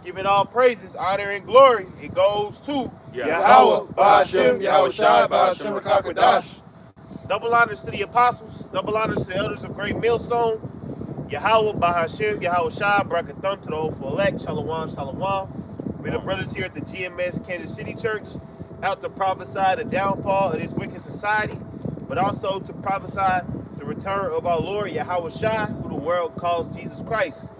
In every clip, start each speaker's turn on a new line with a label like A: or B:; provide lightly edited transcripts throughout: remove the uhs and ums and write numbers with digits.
A: Giving all praises, honor, and glory. It goes to
B: Yahweh, Ba'ashem, Yahweh Shai, Ba'ashem, Rakakwadash.
A: Double honors to the apostles, double honors to the elders of Great Millstone. Yahweh, Bahashem, Yahweh Shai, Brakathum to the hopeful elect, Shalom, Shalom. We're the brothers here at the GMS Kansas City Church, out to prophesy the downfall of this wicked society, but also to prophesy the return of our Lord, Yahweh Shai, who the world calls Jesus Christ.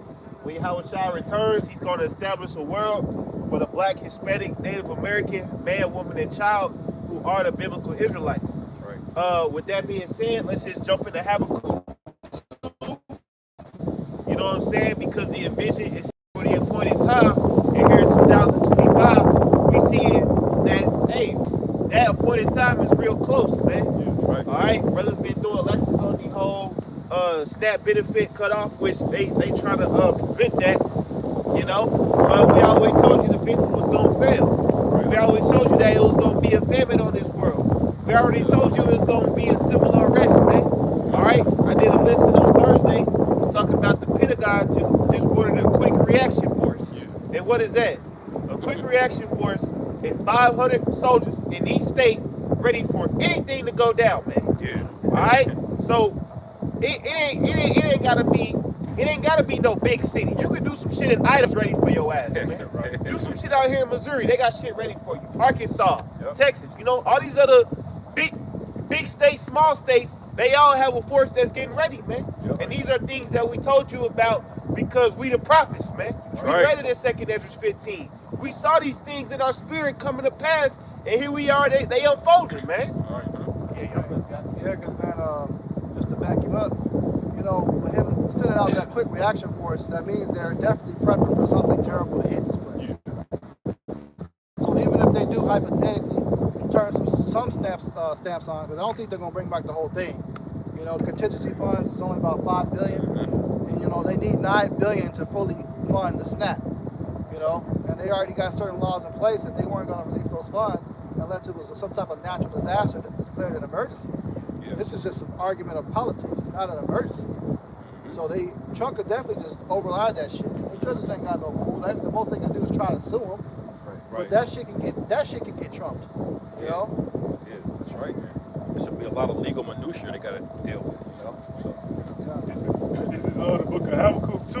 A: When Yahweh Shai returns, he's going to establish a world for the black, Hispanic, Native American, man, woman, and child who are the biblical Israelites. Right. With that being said, let's just jump into Habakkuk. You know what I'm saying? Because the vision is for the appointed time. And here in 2025, we seeing that, hey, that appointed time is real close, man. Yeah, right. All right? Brothers been doing lessons on the whole SNAP benefit cutoff, which they try to prevent that, you know. But we always told you the business was going to fail. Right. We always told you that it was going to be a famine on this world. We already told you it was going to be a civil unrest, man. All right? I did a lesson on Thursday talking about the Pentagon just ordered a quick reaction force. Yeah. And what is that? A quick reaction force is 500 soldiers in each state ready for anything to go down, man. Yeah. All right? So it ain't gotta be no big city. You can do some shit in Idaho ready for your ass, man. Right. Do some shit out here in Missouri, they got shit ready for you. Arkansas, yep. Texas, you know, all these other big states, small states, they all have a force that's getting ready, man. Yep. And these are things that we told you about because we the prophets, man. We read it in 2nd Ezra 15. We saw these things in our spirit coming to pass, and here we are, they unfolded, man. All right,
C: yeah, because, man, just to back you up, you know, with him sending out that quick reaction force, that means they're definitely prepping for something terrible to hit this place. Yeah. So even if they do hypothetically turn some stamps on, because I don't think they're going to bring back the whole thing. You know, the contingency funds is only about $5 billion, and you know they need $9 billion to fully fund the SNAP. You know, and they already got certain laws in place that they weren't going to release those funds unless it was some type of natural disaster that was declared an emergency. Yeah. This is just an argument of politics. It's not an emergency. So Trump could definitely just override that shit. The judges ain't got no rule. The most they can do is try to sue him. Right. But that shit can get trumped. You know?
B: Yeah, that's right, man. There should be a lot of legal minutiae they gotta deal with. You know?
D: So. This is the book of Habakkuk 2.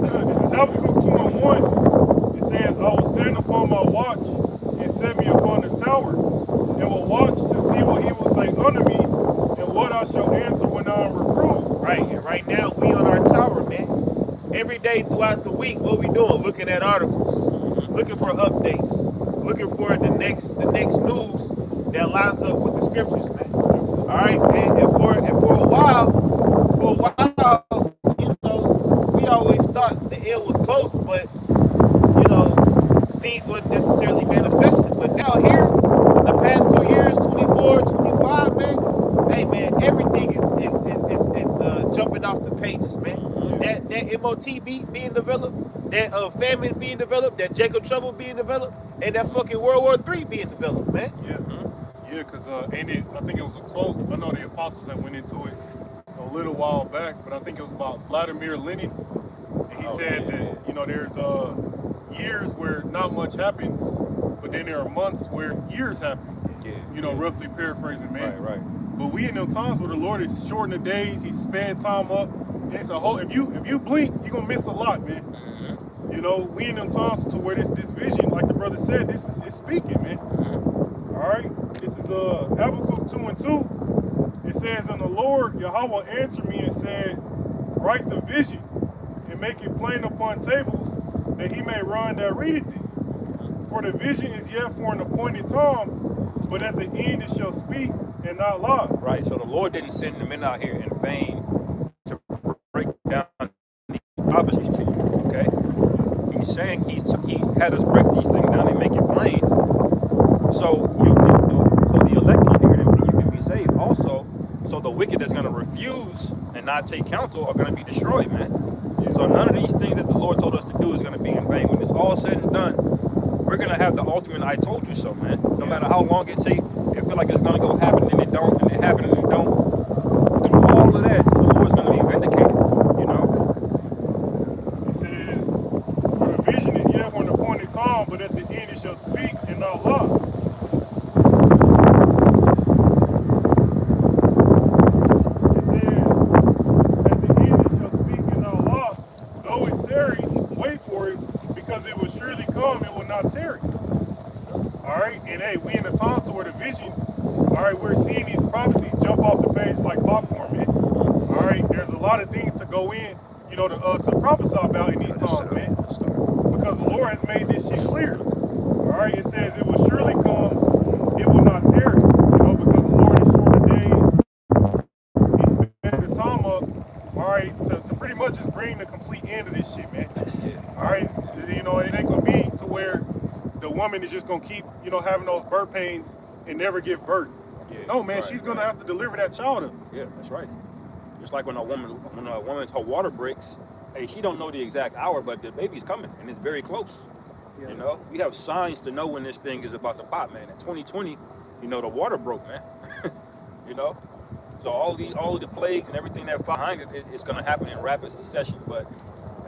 D: This is Habakkuk 2 and 1. It says, I will stand upon my watch and set me upon the tower, and will watch to see what he will say unto me, and what I shall answer when I am reproved.
A: Right, and right now we on our tower, man. Every day throughout the week, what we doing? Looking at articles, looking for updates, looking for the next news that lines up with the scriptures, man. All right, and for a while, you know, we always thought the end was close, but you know, things wasn't necessarily manifested. But now here, the past 2 years, 24, 25, man, hey man, everything is jumping off the pages, man. That MOT being developed, that famine being developed, that Jacob Trouble being developed, and that fucking World War III being developed, man.
D: Yeah. Yeah, because I think it was a quote. I know the apostles that went into it a little while back, but I think it was about Vladimir Lenin. And he said that, you know, there's years where not much happens, but then there are months where years happen. Yeah. You know, roughly paraphrasing, man. Right. But we in them times where the Lord is shortening the days, he's sped time up. And it's a whole, if you blink, you're gonna miss a lot, man. Mm-hmm. You know, we in them times to where this vision, like the brother said, this is speaking, man. Mm-hmm. All right. This is Habakkuk 2 and 2. It says, and the Lord Yahweh answered me and said, write the vision and make it plain upon tables, that he may run that readeth it. For the vision is yet for an appointed time, but at the end it shall speak and not lie.
B: Right. So the Lord didn't send the men out here in vain to break down these prophecies to you. Okay. He's saying he had us break these things down and make it plain. So the elect can hear them and you can be saved. Also, so the wicked that's going to refuse and not take counsel are going to be destroyed, man. Yeah. So none of these things that the Lord told us to do is going to be in vain. When it's all said and done, we're going to have the ultimate I told you so, man. No matter how long it takes, it feel like it's going to go happen and it don't, and it happen and it don't. Through all of that, the Lord's going to be vindicated, you know?
D: It says, for the vision is yet calm, but at the end it shall speak and not lie. And hey, we in the time toward the vision. All right, we're seeing these prophecies jump off the page like popcorn, man. All right, there's a lot of things to go in, you know, to prophesy about in these times, man. Because the Lord has made this shit clear. All right, it says it will surely come, it will not tarry. You know, because the Lord is short of days. He's spending the time up, all right, to pretty much just bring the complete end of this shit, man. All right, you know, it ain't gonna be to where the woman is just gonna keep, you know, having those birth pains and never give birth. Yeah, no, man, she's gonna have to deliver that child up.
B: Yeah, that's right. Just like when a woman's her water breaks, hey, she don't know the exact hour, but the baby's coming and it's very close. Yeah. You know, we have signs to know when this thing is about to pop, man. In 2020, you know, the water broke, man. You know, so all of the plagues and everything that behind it, it's gonna happen in rapid succession. But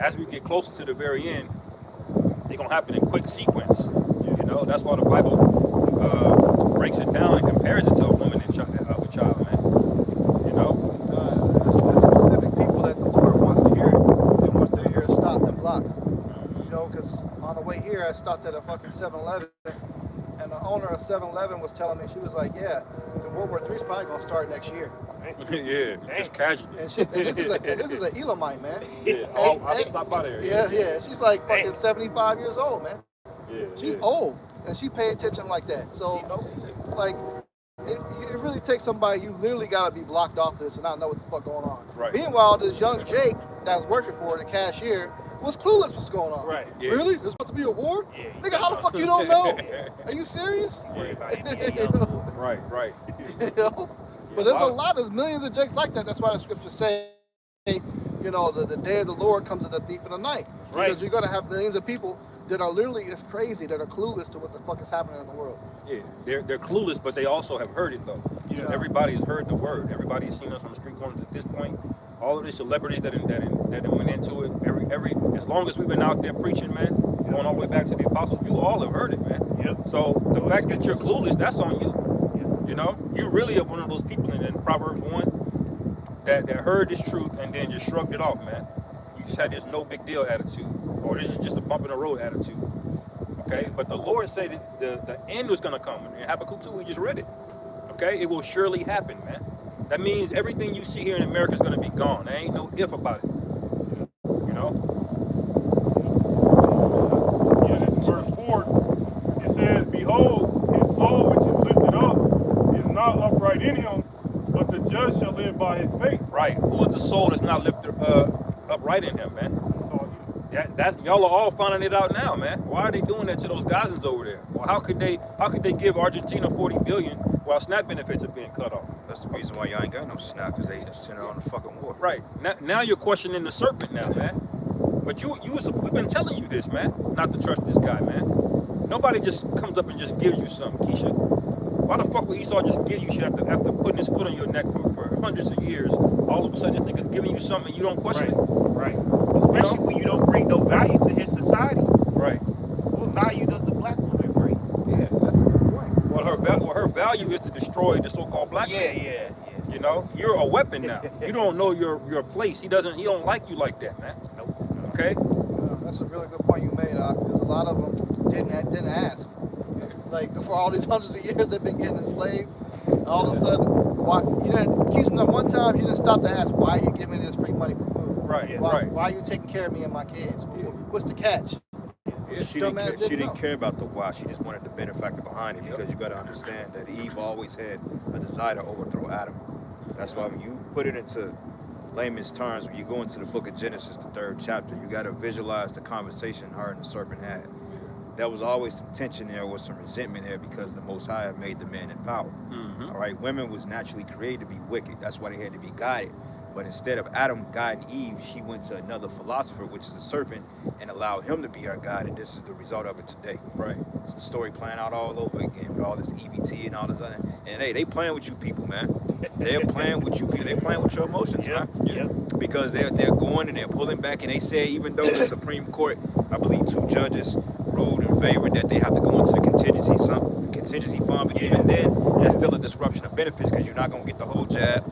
B: as we get closer to the very end, they're gonna happen in quick sequence. You know, that's why the Bible breaks it down and compares it to a woman and a child, man. You know,
C: there's specific people that the Lord wants to hear it and wants to hear it stopped and blocked. You know, because on the way here, I stopped at a fucking 7-Eleven, and the owner of 7-Eleven was telling me, she was like, "Yeah, the World War III is probably gonna start next year."
B: Yeah, just casually.
C: And this is an Elamite, man.
B: Yeah, I just stopped by there.
C: Yeah. She's like fucking 75 years old, man.
B: Yeah,
C: she's old, and she pay attention like that. So, like, it really takes somebody, you literally gotta be blocked off this and not know what the fuck going on.
B: Right.
C: Meanwhile, this young Jake that was working for the cashier was clueless what's going on.
A: Right.
B: Yeah.
C: Really? There's about to be a war?
A: Yeah.
C: Nigga, how the fuck you don't know? Are you serious?
B: Yeah. Right.
C: You know? But there's millions of Jakes like that. That's why the scriptures say, you know, the day of the Lord comes as a thief in the night.
A: Right.
C: Because you're gonna have millions of people that are literally as crazy, that are clueless to what the fuck is happening in the world.
B: Yeah, they're clueless, but they also have heard it though.
C: Yeah.
B: Everybody has heard the word. Everybody has seen us on the street corners at this point. All of the celebrities that went into it, every as long as we've been out there preaching, man, going all the way back to the apostles, you all have heard it, man.
A: Yep.
B: So the fact that you're clueless, that's on you.
A: Yep.
B: You know, you really are one of those people in Proverbs 1 that heard this truth and then just shrugged it off, man. You just had this no big deal attitude, or this is just a bump in the road attitude. Okay, but the Lord said that the end was going to come. In Habakkuk 2, we just read it. Okay, it will surely happen, man. That means everything you see here in America is going to be gone. There ain't no if about it. You know?
D: Yeah, this is verse 4. It says, "Behold, his soul which is lifted up is not upright in him, but the just shall live by his faith."
B: Right. Who is the soul that's not lifted upright in him, man? Yeah, y'all are all finding it out now, man. Why are they doing that to those Gazans over there? Well, how could they give Argentina $40 billion while SNAP benefits are being cut off?
E: That's the reason why y'all ain't got no SNAP, because they sent it on the fucking war.
B: Right. Now you're questioning the serpent now, man. But we've been telling you this, man, not to trust this guy, man. Nobody just comes up and just gives you something, Keisha. Why the fuck would Esau just give you shit after putting his foot on your neck for hundreds of years? All of a sudden, this nigga's giving you something and you don't question it.
A: Right. Especially when you don't bring no value to his society.
B: Right.
A: What value does the black woman bring?
B: Yeah, that's a good point. Well, her value is to destroy the so-called black man.
A: Yeah.
B: You know, you're a weapon now. You don't know your place. He don't like you like that, man.
A: Nope.
B: Okay.
C: That's a really good point you made, because a lot of them didn't ask. Like, for all these hundreds of years they've been getting enslaved, all of a sudden, why you didn't accuse them one time? You didn't stop to ask, why are you giving me this free money for food?
B: Right.
C: Why are you taking care of me and my kids?
B: Yeah.
C: What's the catch?
B: Yeah.
E: She didn't care about the why. She just wanted the benefactor behind it, because you got to understand that Eve always had a desire to overthrow Adam. That's why when you put it into layman's terms, when you go into the book of Genesis, the 3rd chapter, you got to visualize the conversation her and the serpent had. There was always some tension there, was some resentment there, because the Most High had made the man in power.
B: Mm-hmm.
E: All right, women was naturally created to be wicked. That's why they had to be guided. But instead of Adam guiding Eve, she went to another philosopher, which is the serpent, and allowed him to be her guide. And this is the result of it today.
B: Right.
E: It's the story playing out all over again with all this EBT and all this other. And hey, they playing with you people, man. They're playing with you people. They're playing with your emotions, man.
B: Yep.
E: Because they're going and they're pulling back. And they say, even though the Supreme Court, I believe 2 judges ruled in favor that they have to go into the contingency fund, but even then, that's still a disruption of benefits because you're not gonna get the whole jab.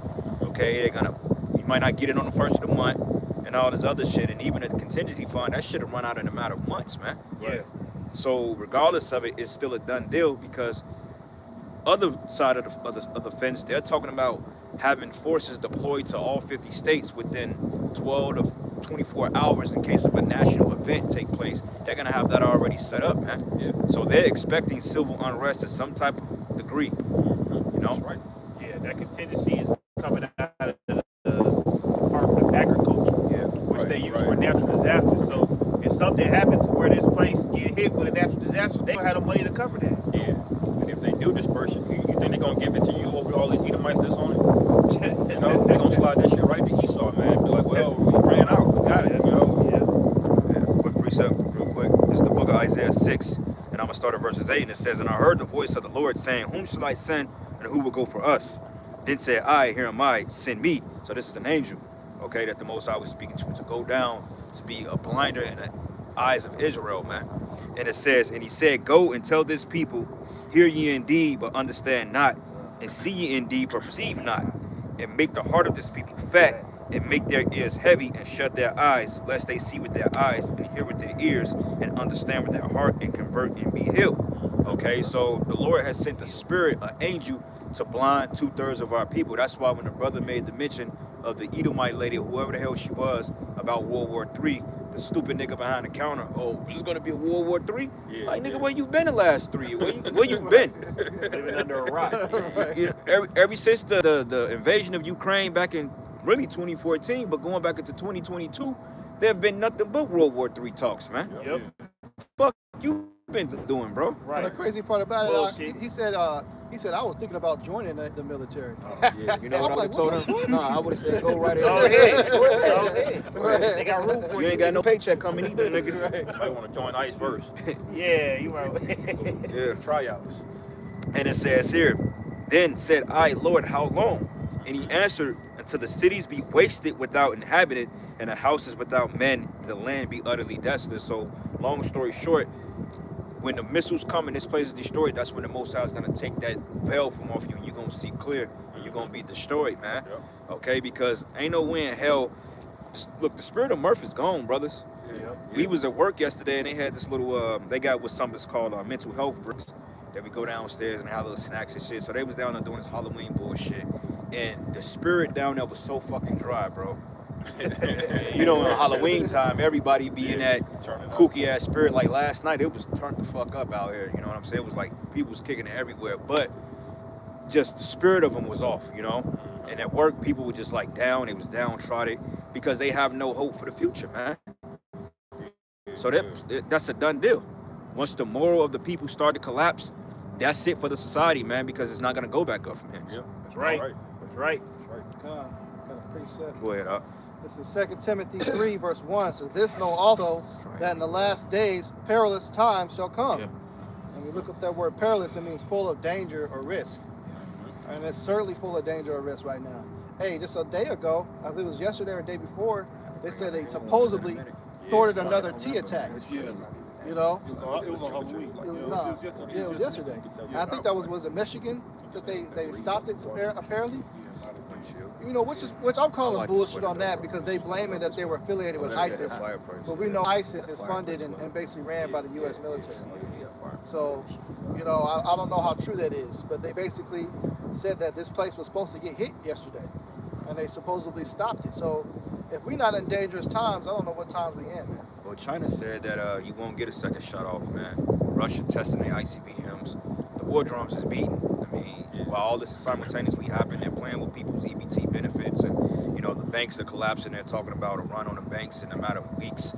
E: Okay, you might not get it on the first of the month and all this other shit, and even the contingency fund, that shit will run out in a matter of months, man.
B: Yeah.
E: So regardless of it, it's still a done deal because other side of the fence, they're talking about having forces deployed to all 50 states within 12 to 24 hours in case of a national event take place. They're gonna have that already set up, man.
B: Yeah.
E: So they're expecting civil unrest to some type of degree. You know?
B: That's right.
A: Yeah, that contingency is coming out of the Department of Agriculture, which they use for natural disasters. So if something happens to where this place get hit with a natural disaster, they don't have the money to cover that.
B: Yeah. And if they do disperse it, you think they're gonna give it to you over all these Edomites that's on it? You know, they're gonna slide that shit right to Esau, man. Be like, well, we ran out, we got it, you know.
E: Yeah, quick precept, real quick. This is the book of Isaiah 6, and I'm gonna start at verses 8, and it says, "And I heard the voice of the Lord saying, Whom shall I send, and who will go for us? Then said I, Here am I, send me." So this is an angel, okay, that the Most High was speaking to go down to be a blinder in the eyes of Israel, man. And it says, "And he said, Go and tell this people, hear ye indeed, but understand not, and see ye indeed, but perceive not, and make the heart of this people fat, and make their ears heavy, and shut their eyes, lest they see with their eyes, and hear with their ears, and understand with their heart, and convert and be healed." Okay, so the Lord has sent the spirit, an angel, to blind 2/3 of our people. That's why when the brother made the mention of the Edomite lady, whoever the hell she was, about World War III, the stupid nigga behind the counter, oh, there's gonna be a World War III?
B: Yeah,
E: like, nigga, where you been the last 3 years? Where you been?
A: Living under a rock.
E: You know, ever since the invasion of Ukraine back in really 2014, but going back into 2022, there have been nothing but World War III talks, man.
A: Yep.
E: Fuck you been doing, bro?
C: So the
A: Right.
C: crazy part about it,
A: Bullshit.
C: he said I was thinking about joining the military.
E: Yeah, you know what I would have told him? No, I would have said go right
A: Go
E: ahead.
A: ahead. Go ahead. They got room for
E: You
A: you.
E: ain't got no paycheck coming either, nigga.
B: Might want to join ICE first.
A: Yeah, you right.
E: Yeah.
B: Tryouts.
E: And it says here, "Then said I, Lord, how long? And he answered, Until the cities be wasted without inhabitant, and the houses without men, the land be utterly desolate." So, long story short, when the missiles come and this place is destroyed, that's when the Most High is gonna take that veil from off you, and you're gonna see clear, and you're gonna be destroyed, man.
B: Yep.
E: Okay, because ain't no way in hell. Look, the spirit of mirth is gone, brothers. We was at work yesterday, and they had this little. They got what something's called mental health bricks. That we go downstairs and have little snacks and shit. So they was down there doing this Halloween bullshit, and the spirit down there was so fucking dry, bro. You know, in Halloween time, everybody be in that
B: Turn it up.
E: kooky ass spirit. Like last night, it was turned the fuck up out here. You know what I'm saying? It was like people was kicking it everywhere, but just the spirit of them was off. You know, and at work, people were just like down. They was downtrodden because they have no hope for the future, man. So that's a done deal. Once the moral of the people start to collapse, that's it for the society, man, because it's not gonna go back up from here.
B: Yep.
A: That's right. That's right.
C: Kind of precept.
E: Go ahead, up.
C: This is 2 Timothy 3, verse 1. It says, "This know also that in the last days perilous times shall come."
E: Yeah.
C: And we look up that word perilous, it means full of danger or risk. And it's certainly full of danger or risk right now. Hey, just a day ago, I believe it was yesterday or the day before, they said they supposedly thwarted another T attack.
D: Yeah.
C: You know?
D: It was on Halloween.
C: It was yesterday. And I think that was it Michigan that they stopped it apparently. You know, which I'm calling bullshit on that because they blame it that they were affiliated with ISIS. But we know ISIS is funded and basically ran by the U.S. military. So, you know, I don't know how true that is, but they basically said that this place was supposed to get hit yesterday, and they supposedly stopped it. So, if we're not in dangerous times, I don't know what times we in, man.
E: Well, China said that you won't get a second shut off, man. Russia testing their ICBMs. The war drums is beating. I mean, while all this is simultaneously happening, they're playing with people's EBT benefits, and you know the banks are collapsing. They're talking about a run on the banks in a matter of weeks.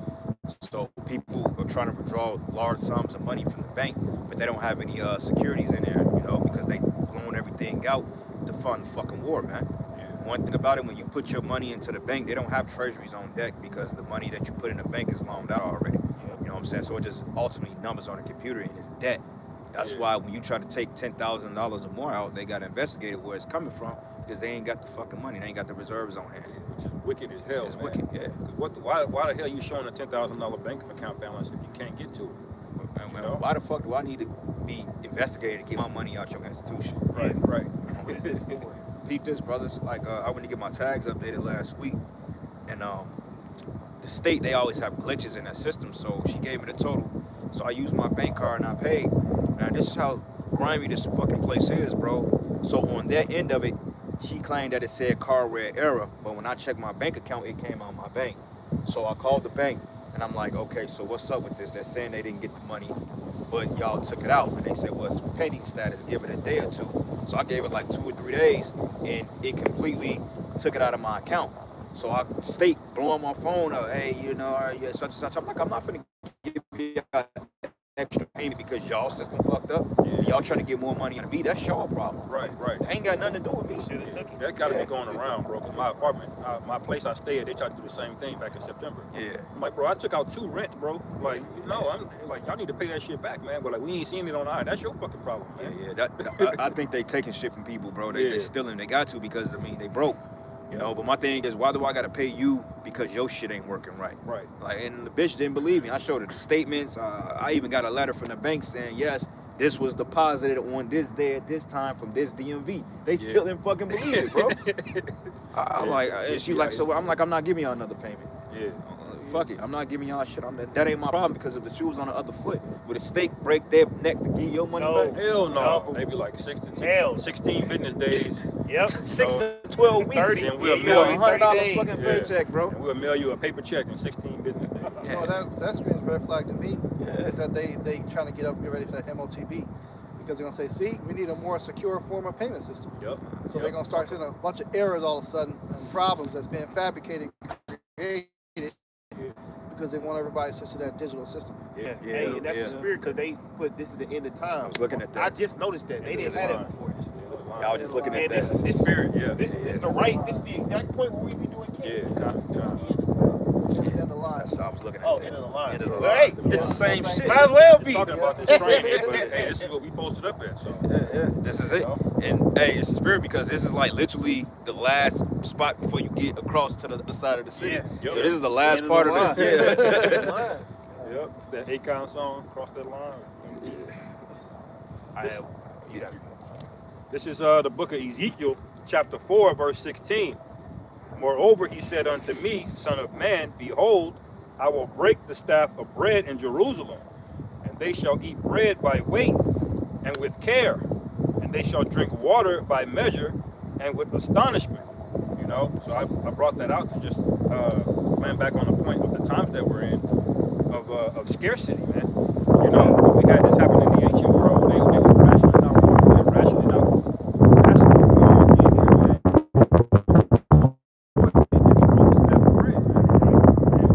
E: So people are trying to withdraw large sums of money from the bank, but they don't have any securities in there, you know, because they loan everything out to fund the fucking war, man. One thing about it, when you put your money into the bank, they don't have treasuries on deck because the money that you put in the bank is loaned out already. You know what I'm saying? So it just ultimately numbers on the computer and it's debt. That's why when you try to take $10,000 or more out, they got to investigate where it's coming from because they ain't got the fucking money. They ain't got the reserves on hand.
B: Which is wicked as hell,
E: It's
B: man.
E: wicked, yeah.
B: 'Cause why the hell you showing a $10,000 bank account balance if you can't get to it?
E: man.
B: know?
E: Why the fuck do I need to be investigated to get my money out your institution?
B: Right, right.
A: What is this for?
E: Peep this, brothers. Like, I went to get my tags updated last week, and the state, they always have glitches in that system, so she gave me the total. So I used my bank card and I paid. Now, this is how grimy this fucking place is, bro. So on that end of it, she claimed that it said card read error, but when I checked my bank account, it came out my bank. So I called the bank, and I'm like, okay, so what's up with this? They're saying they didn't get the money, but y'all took it out. And they said, well, it's pending status, give it a day or two. So I gave it like 2 or 3 days, and it completely took it out of my account. So I state blowing my phone up, hey, you know, yeah, such and such. I'm like, I'm not finna give you extra payment because y'all system fucked up.
B: Yeah.
E: Y'all trying to get more money out of me. That's y'all problem.
B: Right, right.
E: Ain't got nothing to do with me.
A: Should have took it.
B: That gotta be going around, bro. Cause my apartment, my place I stay at, they tried to do the same thing back in September.
E: Yeah.
B: I'm like, bro, I took out 2 rents, bro. Like, no, I'm like, y'all need to pay that shit back, man. But like, we ain't seeing it on the eye. That's your fucking problem, man.
E: Yeah. I think they taking shit from people, bro. They stealing. They got to because, I mean, they broke. You know, but my thing is, why do I gotta pay you because your shit ain't working right?
B: Right.
E: Like, and the bitch didn't believe me. I showed her the statements. I even got a letter from the bank saying, yes, this was deposited on this day at this time from this DMV. They still didn't fucking believe it, bro. I'm like, she's like, so I'm like, I'm not giving y'all another payment.
B: Yeah.
E: Fuck it, I'm not giving y'all shit. That ain't my problem because if the shoe was on the other foot, would the state break their neck to get your money
A: No.
E: back?
B: Hell no.
A: No.
B: Maybe like 6 to 10,
A: Hell.
B: 16 business days.
A: Yep.
E: 6 to 12 weeks.
A: 30.
B: And we'll
A: Yeah,
B: mail
A: you
B: you
A: got
E: $100
A: days.
E: fucking
B: Yeah.
E: paycheck, bro.
B: And we'll mail you a paper check in 16 business days.
C: You know, that screams red flag to me is that they trying to get ready for that MOTB because they're gonna say, see, we need a more secure form of payment system.
B: Yep.
C: So they're gonna start seeing a bunch of errors all of a sudden and problems that's being fabricated, created because they want everybody to switch to that digital system.
A: Yeah.
E: Yeah,
A: Hey, and that's
E: yeah.
A: the spirit because they put this is the end of time.
E: I was looking at that.
A: I just noticed that they didn't have that before.
E: Yeah, I was just looking at
A: And
E: that.
A: this
B: Spirit, yeah.
A: This is the right. This is the exact point where we be doing
B: Yeah,
A: camp.
B: kind of.
C: End of the line.
E: That's how I was looking at
A: Oh,
E: that.
A: end of the line.
E: End of the
A: Well,
E: line.
A: hey,
E: It's the same shit.
A: might as well be.
B: Talking about this training, but hey, this is what we posted up at. So
E: Yeah, this is it. And hey, it's the spirit because this is like literally the last spot before you get across to the other side of the city.
A: Yeah.
B: Yep.
E: So this is the last
A: End of
E: part
A: the
E: of it. Yeah.
A: line.
B: yep, it's that Akon song, Cross That Line.
A: I have. Yeah.
B: This is the book of Ezekiel, chapter 4, verse 16. Moreover, he said unto me, Son of man, behold, I will break the staff of bread in Jerusalem, and they shall eat bread by weight and with care, and they shall drink water by measure and with astonishment. You know, so I brought that out to just land back on the point of the times that we're in of scarcity, man. You know, we had this happen in the ancient world. They were rationing out food. They were rationing out food. That's what we all did here, man. And he broke the staff of bread, man.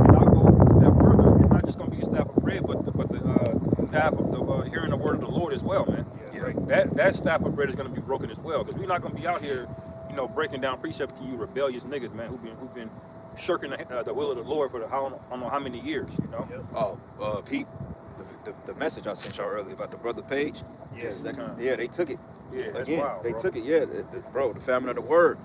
B: And I'll go a step further. It's not just going to be a staff of bread, but the staff of the hearing the word of the Lord as well, man.
E: Yeah.
B: That staff of bread is going to be broken as well, because we're not going to be out here, you know, breaking down precepts to you rebellious niggas, man, who've been shirking the will of the Lord for I don't know how many years, you know.
E: Oh, Pete, the message I sent y'all earlier about the brother Page.
A: Yes.
E: Yeah, they took it.
B: Yeah, that's
E: Again,
B: wild,
E: they
B: bro.
E: took it. Yeah, bro, the famine of the word.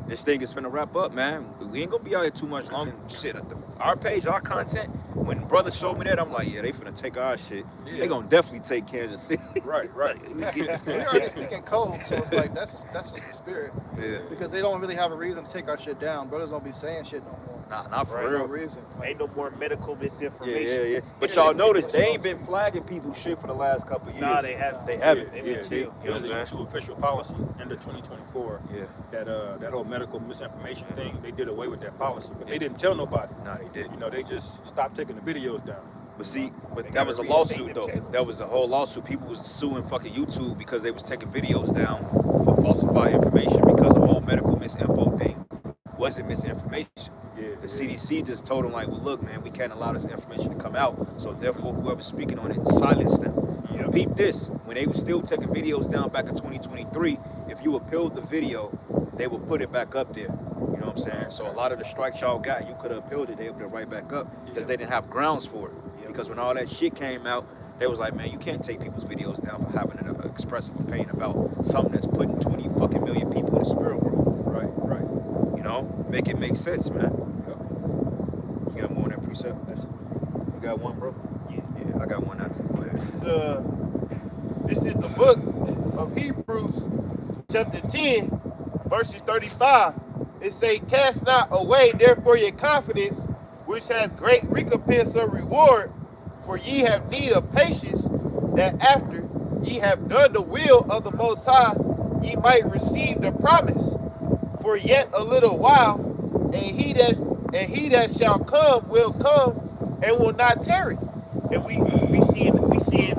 E: This thing is finna wrap up, man. We ain't gonna be out here too much longer. Shit, our page, our content. When brother showed me that, I'm like, yeah, they finna take our shit.
B: Yeah.
E: They gonna definitely take Kansas City.
B: Right.
C: They're already speaking code, so it's like that's just the spirit.
E: Yeah.
C: Because they don't really have a reason to take our shit down. Brothers don't be saying shit no more.
E: Nah, not for
A: Right.
C: No
E: real.
C: reason.
A: Ain't no more medical misinformation.
E: Yeah. But y'all notice they ain't been flagging people shit for the last couple of years.
A: Nah, they haven't.
E: They haven't.
A: They
B: Yeah,
A: been chill.
B: it was a YouTube official policy end of 2024.
E: Yeah.
B: That whole medical misinformation thing, they did away with that policy, but they didn't tell nobody.
E: Nah, they did.
B: You know, they just stopped taking the videos down.
E: But see,
A: They
E: that
A: gotta
E: was a
A: reinstate
E: lawsuit
A: them
E: though.
A: channels.
E: That was a whole lawsuit. People was suing fucking YouTube because they was taking videos down for falsified information because the whole medical misinfo thing wasn't misinformation.
B: Yeah.
E: The CDC just told them like, well, look, man, we can't allow this information to come out. So therefore, whoever's speaking on it, silence them.
B: Yep.
E: Peep this: when they were still taking videos down back in 2023, if you appealed the video, they would put it back up there. You know what I'm saying? So a lot of the strikes y'all got, you could have appealed it, they would put it right back up because they didn't have grounds for it. Because when all that shit came out, they was like, man, you can't take people's videos down for having an expressive opinion about something that's putting 20 fucking million people in the spirit world.
B: Right.
E: You know, make it make sense, man.
B: Yep.
E: You got more on that precept?
B: That's it.
E: You got one, bro?
A: Yeah.
E: Yeah, I got one after. Go ahead.
A: This is the book of Hebrews, chapter 10, verses 35. It say, "Cast not away therefore your confidence, which has great recompense of reward, for ye have need of patience, that after ye have done the will of the Most High, ye might receive the promise. For yet a little while, and he that shall come will come and will not tarry." And we see in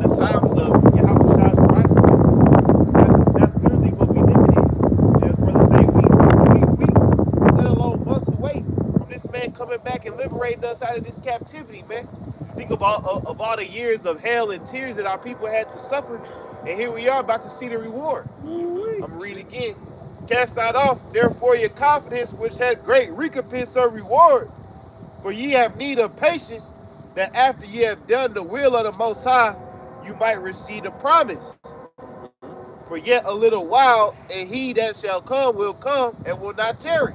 A: the times of Yahweh Shai, that's literally what we live in. As brothers say, we weeks, let alone months away from this man coming back and liberating us out of this captivity, man. Think of all the years of hell and tears that our people had to suffer, and here we are about to see the reward. I'm gonna read again. "Cast not off therefore your confidence, which has great recompense of reward, for ye have need of patience, that after ye have done the will of the Most High, you might receive the promise. For yet a little while, and he that shall come will come and will not tarry."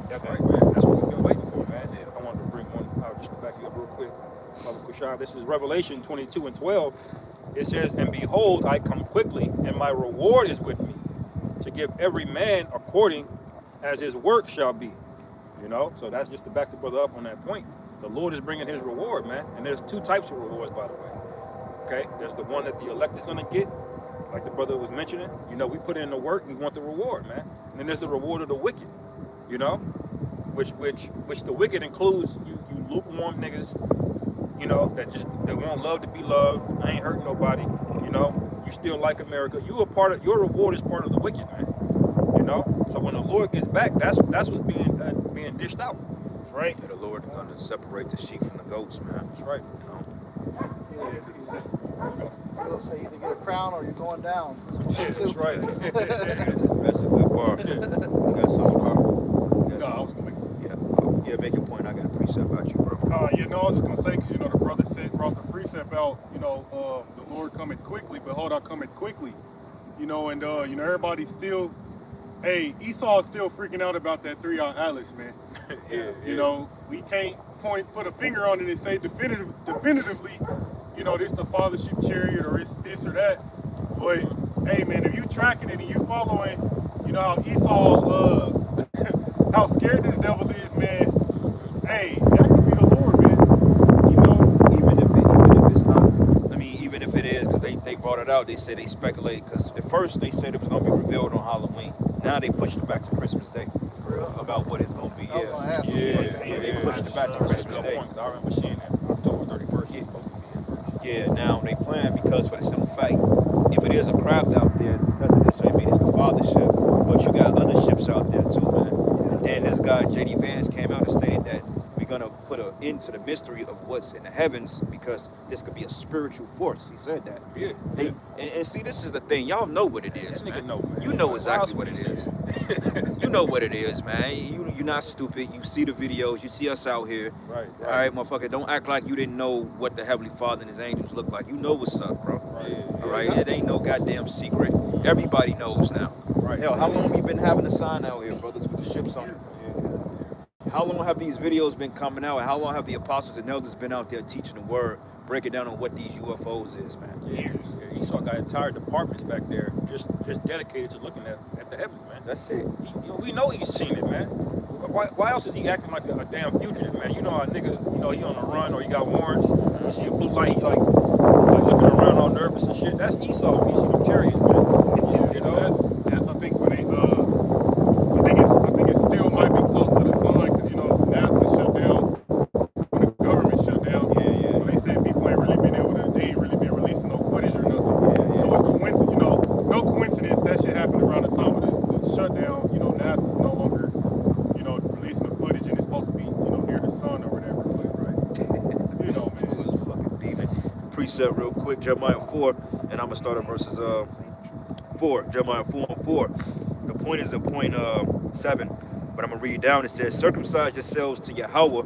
B: That's right, man. That's what we've been waiting for, man. I wanted to bring one out just to back you up real quick. Father Kushai, this is Revelation 22 and 12. It says, "And behold, I come quickly, and my reward is with me, to give every man according as his work shall be." You know, so that's just to back the brother up on that point. The Lord is bringing his reward, man. And there's two types of rewards, by the way. Okay, there's the one that the elect is gonna get, like the brother was mentioning. You know, we put in the work, we want the reward, man. And then there's the reward of the wicked. You know, which the wicked includes you lukewarm niggas. You know, that want love to be loved. I ain't hurting nobody. You know, you still like America. Your reward is part of the wicked, man. You know, so when the Lord gets back, that's what's being dished out. That's right.
E: Yeah, the Lord is going to separate the sheep from the goats, man.
B: That's right.
C: Yeah, you're gonna say either get a crown or you're going down.
B: That's right.
E: That's a good bar. You got something, bro?
D: No, I was gonna
E: Yeah, make your point. I got a precept about you, bro.
D: you know, I was just gonna say, because you know the brother brought the precept out. You know, the Lord coming quickly, behold, I coming quickly. You know, and you know everybody's still. Hey, Esau's still freaking out about that 3-Yard Atlas, man. You know, we can't put a finger on it and say definitively, you know, this the fathership chariot or it's this or that. But hey, man, if you tracking it and you following, you know how Esau, how scared this devil is, man. Hey, that could be the Lord, man. You know,
E: Even if it's not, I mean, even if it is, because they brought it out, they said they speculated, because at first they said it was going to be revealed on Halloween. Now they pushed it back to Christmas Day about what it's going to be.
C: I was gonna ask.
E: They pushed it back to Christmas Day.
B: I remember seeing that October 31st.
E: Yeah, now they plan because for the simple fact, if it is a craft out there, doesn't necessarily mean it's the father ship, but you got other ships out there too, man. And then this guy, J.D. Vance, came out and stated that we're going to put an end to the mystery of what's in the heavens because this could be a spiritual force. He said that.
B: Yeah.
E: And see, this is the thing. Y'all know what it is,
B: That nigga
E: man.
B: know, man.
E: You know
B: Why
E: exactly
B: else
E: what
B: would
E: it
B: he
E: is.
B: say
E: You know what it is, man. You're not stupid. You see the videos. You see us out here.
B: Right.
E: All right, motherfucker. Don't act like you didn't know what the Heavenly Father and His angels look like. You know what's up, bro.
B: Right.
E: All right. It ain't no goddamn secret. Everybody knows now.
B: Right.
E: Hell, how long we been having a sign out here, brothers, with the ships on it? How long have these videos been coming out? And how long have the apostles and elders been out there teaching the word, breaking down on what these UFOs is, man?
B: Years. Yeah, Esau got entire departments back there just dedicated to looking at the heavens, man.
E: That's it.
B: We know he's seen it, man. Why else is he acting like a damn fugitive, man? You know how a nigga, you know, he on the run or he got warrants. You see a blue light, he like looking around all nervous and shit. That's Esau when you see them chariots, man. You know,
D: that's I think when they I think it still might be close to the sun because you know NASA shut down when the government shut down.
E: Yeah.
D: So they said people ain't really been releasing no footage or nothing. So it's coincidence, you know, no coincidence that shit happened around the time of the shutdown. You know, NASA's no longer, you know, releasing the footage and it's supposed to be, you know, near the sun or whatever. But, right. You know, man.
E: Dude is fucking demon. Precept real quick, Jeremiah 4, and I'm gonna start at verses 4. Jeremiah 4:4. The point is at point 7, but I'm gonna read down. It says, "Circumcise yourselves to Yahweh,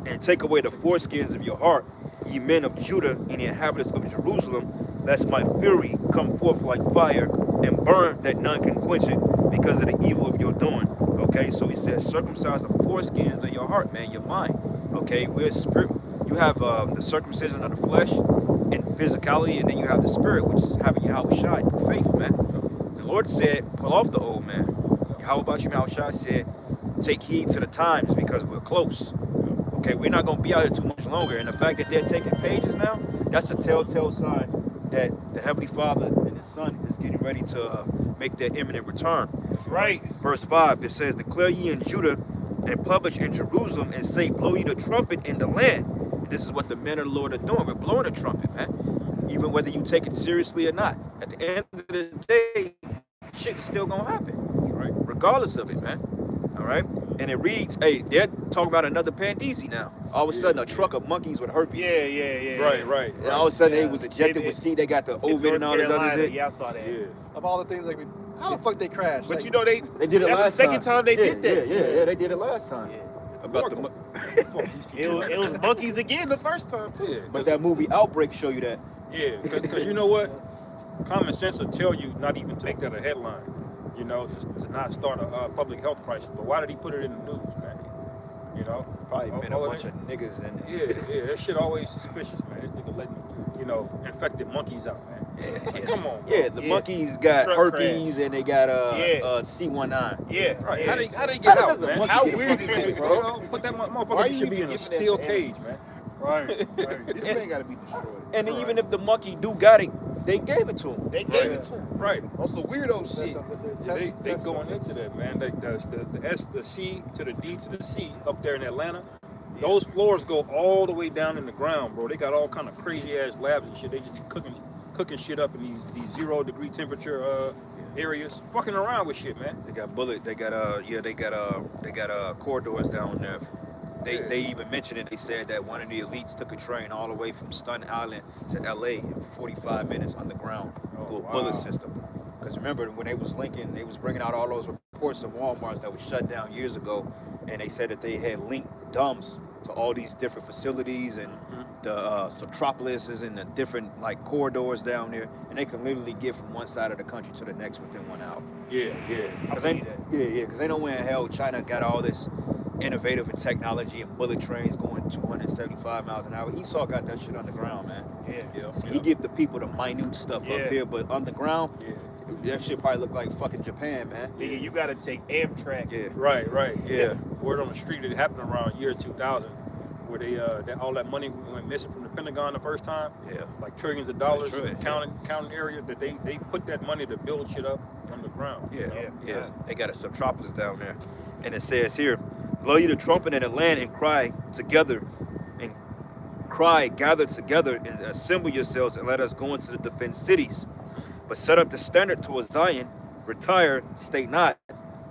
E: and take away the foreskins of your heart, ye men of Judah and the inhabitants of Jerusalem, lest my fury come forth like fire and burn that none can quench it, because of the evil of your doing." Okay, so he says, circumcise the foreskins of your heart, man, your mind. Okay, we're spirit. You have the circumcision of the flesh, in physicality, and then you have the spirit, which is having Yahweh Shai through faith, man. The Lord said, pull off the old man. How about you, Yahweh Shai said, take heed to the times because we're close. Okay, we're not going to be out here too much longer. And the fact that they're taking pages now, that's a telltale sign that the Heavenly Father and His Son is getting ready to make their imminent return.
A: That's right.
E: Verse 5, it says, declare ye in Judah and publish in Jerusalem and say, blow ye the trumpet in the land. And this is what the men of the Lord are doing. We're blowing the trumpet, man. Even whether you take it seriously or not. At the end of the day, shit is still going to happen. Right? Regardless of it, man. All right? And it reads, hey, they're talking about another Pandisi now. All of a sudden, a truck of monkeys with herpes.
A: Yeah.
B: Right.
E: And all of a sudden,
C: Yeah.
E: they was ejected with C. They got the Ovid and all this other shit.
A: Yeah, I saw that.
B: Yeah.
C: Of all the things, like, how the fuck they crashed?
A: But
C: Like,
A: you know they
E: They did it
A: that's
E: last
A: the second time they did that.
E: Yeah, they did it last time.
A: Yeah.
E: About the
A: It was monkeys again the first time too.
B: Yeah,
E: But that movie Outbreak show you that.
B: yeah, because you know what? Common sense will tell you not even to make that a headline. You know, just to not start a public health crisis. But why did he put it in the news, man? You know,
E: Probably been a
B: all
E: bunch
B: that-
E: of niggas in
B: Yeah, that shit always suspicious, man. This nigga letting, infected monkeys out, man. Like, come on, bro.
E: Yeah, the
A: Yeah.
E: monkeys got
A: Truck
E: herpes and they got
A: Yeah.
E: C19.
A: Yeah.
B: Right.
A: Yeah.
B: How they get
E: How
B: out,
E: does a
B: man?
E: monkey
A: How
E: get
A: weird
E: fucking
A: is it,
E: sick,
A: bro?
B: Put that
A: Why
B: motherfucker
A: you
B: should be
A: even
B: in a
A: giving that
B: steel
A: to
B: cage,
A: animals?
B: man.
D: Right.
A: This man gotta be destroyed.
E: And even if the monkey do got it, they gave it to him.
A: They gave
B: Right.
A: it to him.
B: Right.
A: On some weirdo
C: that's
A: shit.
C: something to
B: They
C: test
B: going into
C: subjects.
B: that, man. The S, the C to the D to the C up there in Atlanta. Those floors go all the way down in the ground, bro. They got all kind of crazy ass labs and shit. They just be cooking shit up in these 0 degree temperature areas, fucking around with shit, man.
E: They got corridors down there. They even mentioned it. They said that one of the elites took a train all the way from Staten Island to LA in 45 minutes underground through a bullet system. Because remember, when they was linking, they was bringing out all those reports of Walmarts that was shut down years ago, and they said that they had linked dumps to all these different facilities and the subtropolises and the different like corridors down there, and they can literally get from one side of the country to the next within 1 hour.
B: Yeah.
E: Because they know when hell China got all this innovative and technology and bullet trains going 275 miles an hour. Esau got that shit underground, man.
A: Yeah.
E: See, he give the people the minute stuff
A: Yeah.
E: up here, but underground,
B: Yeah.
E: that shit probably look like fucking Japan, man.
A: Nigga, you gotta take Amtrak.
E: Yeah.
B: Right.
E: Yeah.
B: Word on the street, it happened around year 2000, where they all that money went missing from the Pentagon the first time.
E: Yeah.
B: Like trillions of dollars,
E: That's true,
B: counting area that they put that money to build shit up underground.
E: Yeah. They got a subtropolis down there. And it says here, blow you the trumpet in the land and cry together, gather together and assemble yourselves and let us go into the defense cities. But set up the standard towards Zion, retire, stay not,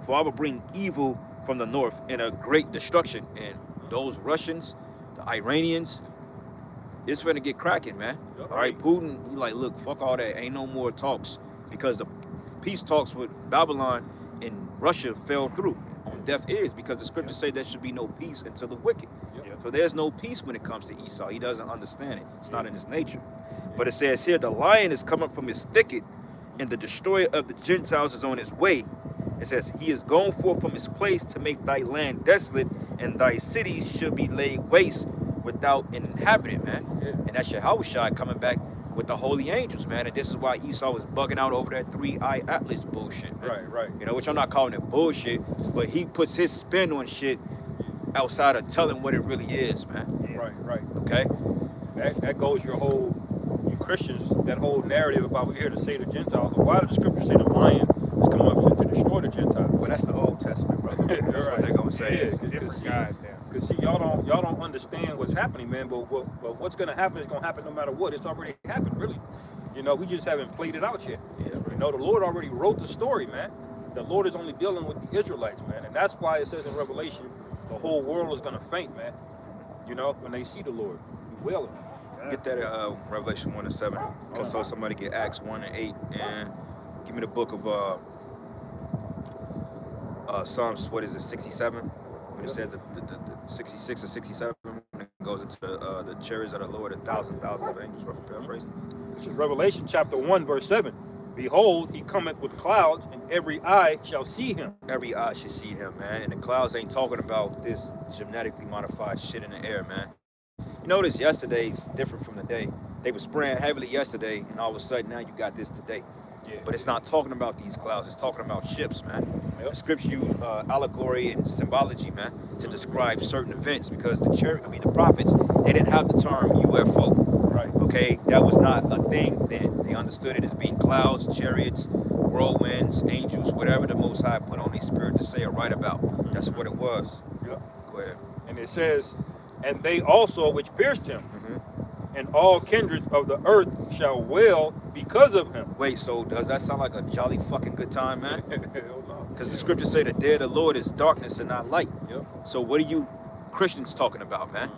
E: for I will bring evil from the north and a great destruction. And those Russians, the Iranians, it's gonna get cracking, man.
B: Yep.
E: All right, Putin, he like, look, fuck all that. Ain't no more talks, because the peace talks with Babylon and Russia fell through on deaf ears, because the scriptures say there should be no peace until the wicked.
B: Yep.
E: So there's no peace when it comes to Esau. He doesn't understand it. It's not in his nature. But it says here, the lion is coming from his thicket, and the destroyer of the Gentiles is on his way. It says, he is gone forth from his place to make thy land desolate, and thy cities should be laid waste without an inhabitant, man.
B: Yeah.
E: And that's Yahushua coming back with the holy angels, man. And this is why Esau was bugging out over that 3-eye Atlas bullshit, man.
B: Right.
E: You know, which I'm not calling it bullshit, but he puts his spin on shit outside of telling what it really is, man.
B: Right.
E: Okay?
B: That goes you Christians, that whole narrative about we're here to save the Gentiles. Why did the scripture say the lion is coming up to destroy the Gentiles?
E: Well, that's the Old Testament, brother. That's what they're gonna say.
B: Yeah,
A: Different God now.
B: Because see, y'all don't understand what's happening, man. But what's gonna happen is gonna happen no matter what. It's already happened, really. You know, we just haven't played it out yet.
E: Yeah,
B: You know, the Lord already wrote the story, man. The Lord is only dealing with the Israelites, man, and that's why it says in Revelation, the whole world is gonna faint, man. You know, when they see the Lord, wailing.
E: Get that Revelation 1-7. I saw somebody get Acts 1-8, and give me the book of Psalms. What is it, 67? When it says the 66 or 67, when it goes into the chariots of the Lord, thousands of angels. Rough paraphrasing.
B: This is Revelation chapter 1, verse 7. Behold, he cometh with clouds, and every eye shall see him.
E: Every eye should see him, man. And the clouds ain't talking about this genetically modified shit in the air, man. You notice yesterday's different from the day. They were spraying heavily yesterday, and all of a sudden now you got this today.
B: Yeah.
E: But it's not talking about these clouds. It's talking about ships, man.
B: Yep.
E: The scripture use allegory and symbology, man, to describe certain events because the prophets, they didn't have the term UFO.
B: Right.
E: Okay, that was not a thing then. They understood it as being clouds, chariots, whirlwinds, angels, whatever the Most High put on their spirit to say or write about. That's what it was.
B: Yep.
E: Go ahead.
B: And it says, and they also which pierced him,
E: Mhm.
B: and all kindreds of the earth shall wail because of him.
E: Wait, so does that sound like a jolly fucking good time, man?
B: Hell no.
E: Because the scriptures say the day of the Lord is darkness and not light.
B: Yep.
E: So what are you Christians talking about, man?
B: Mhm.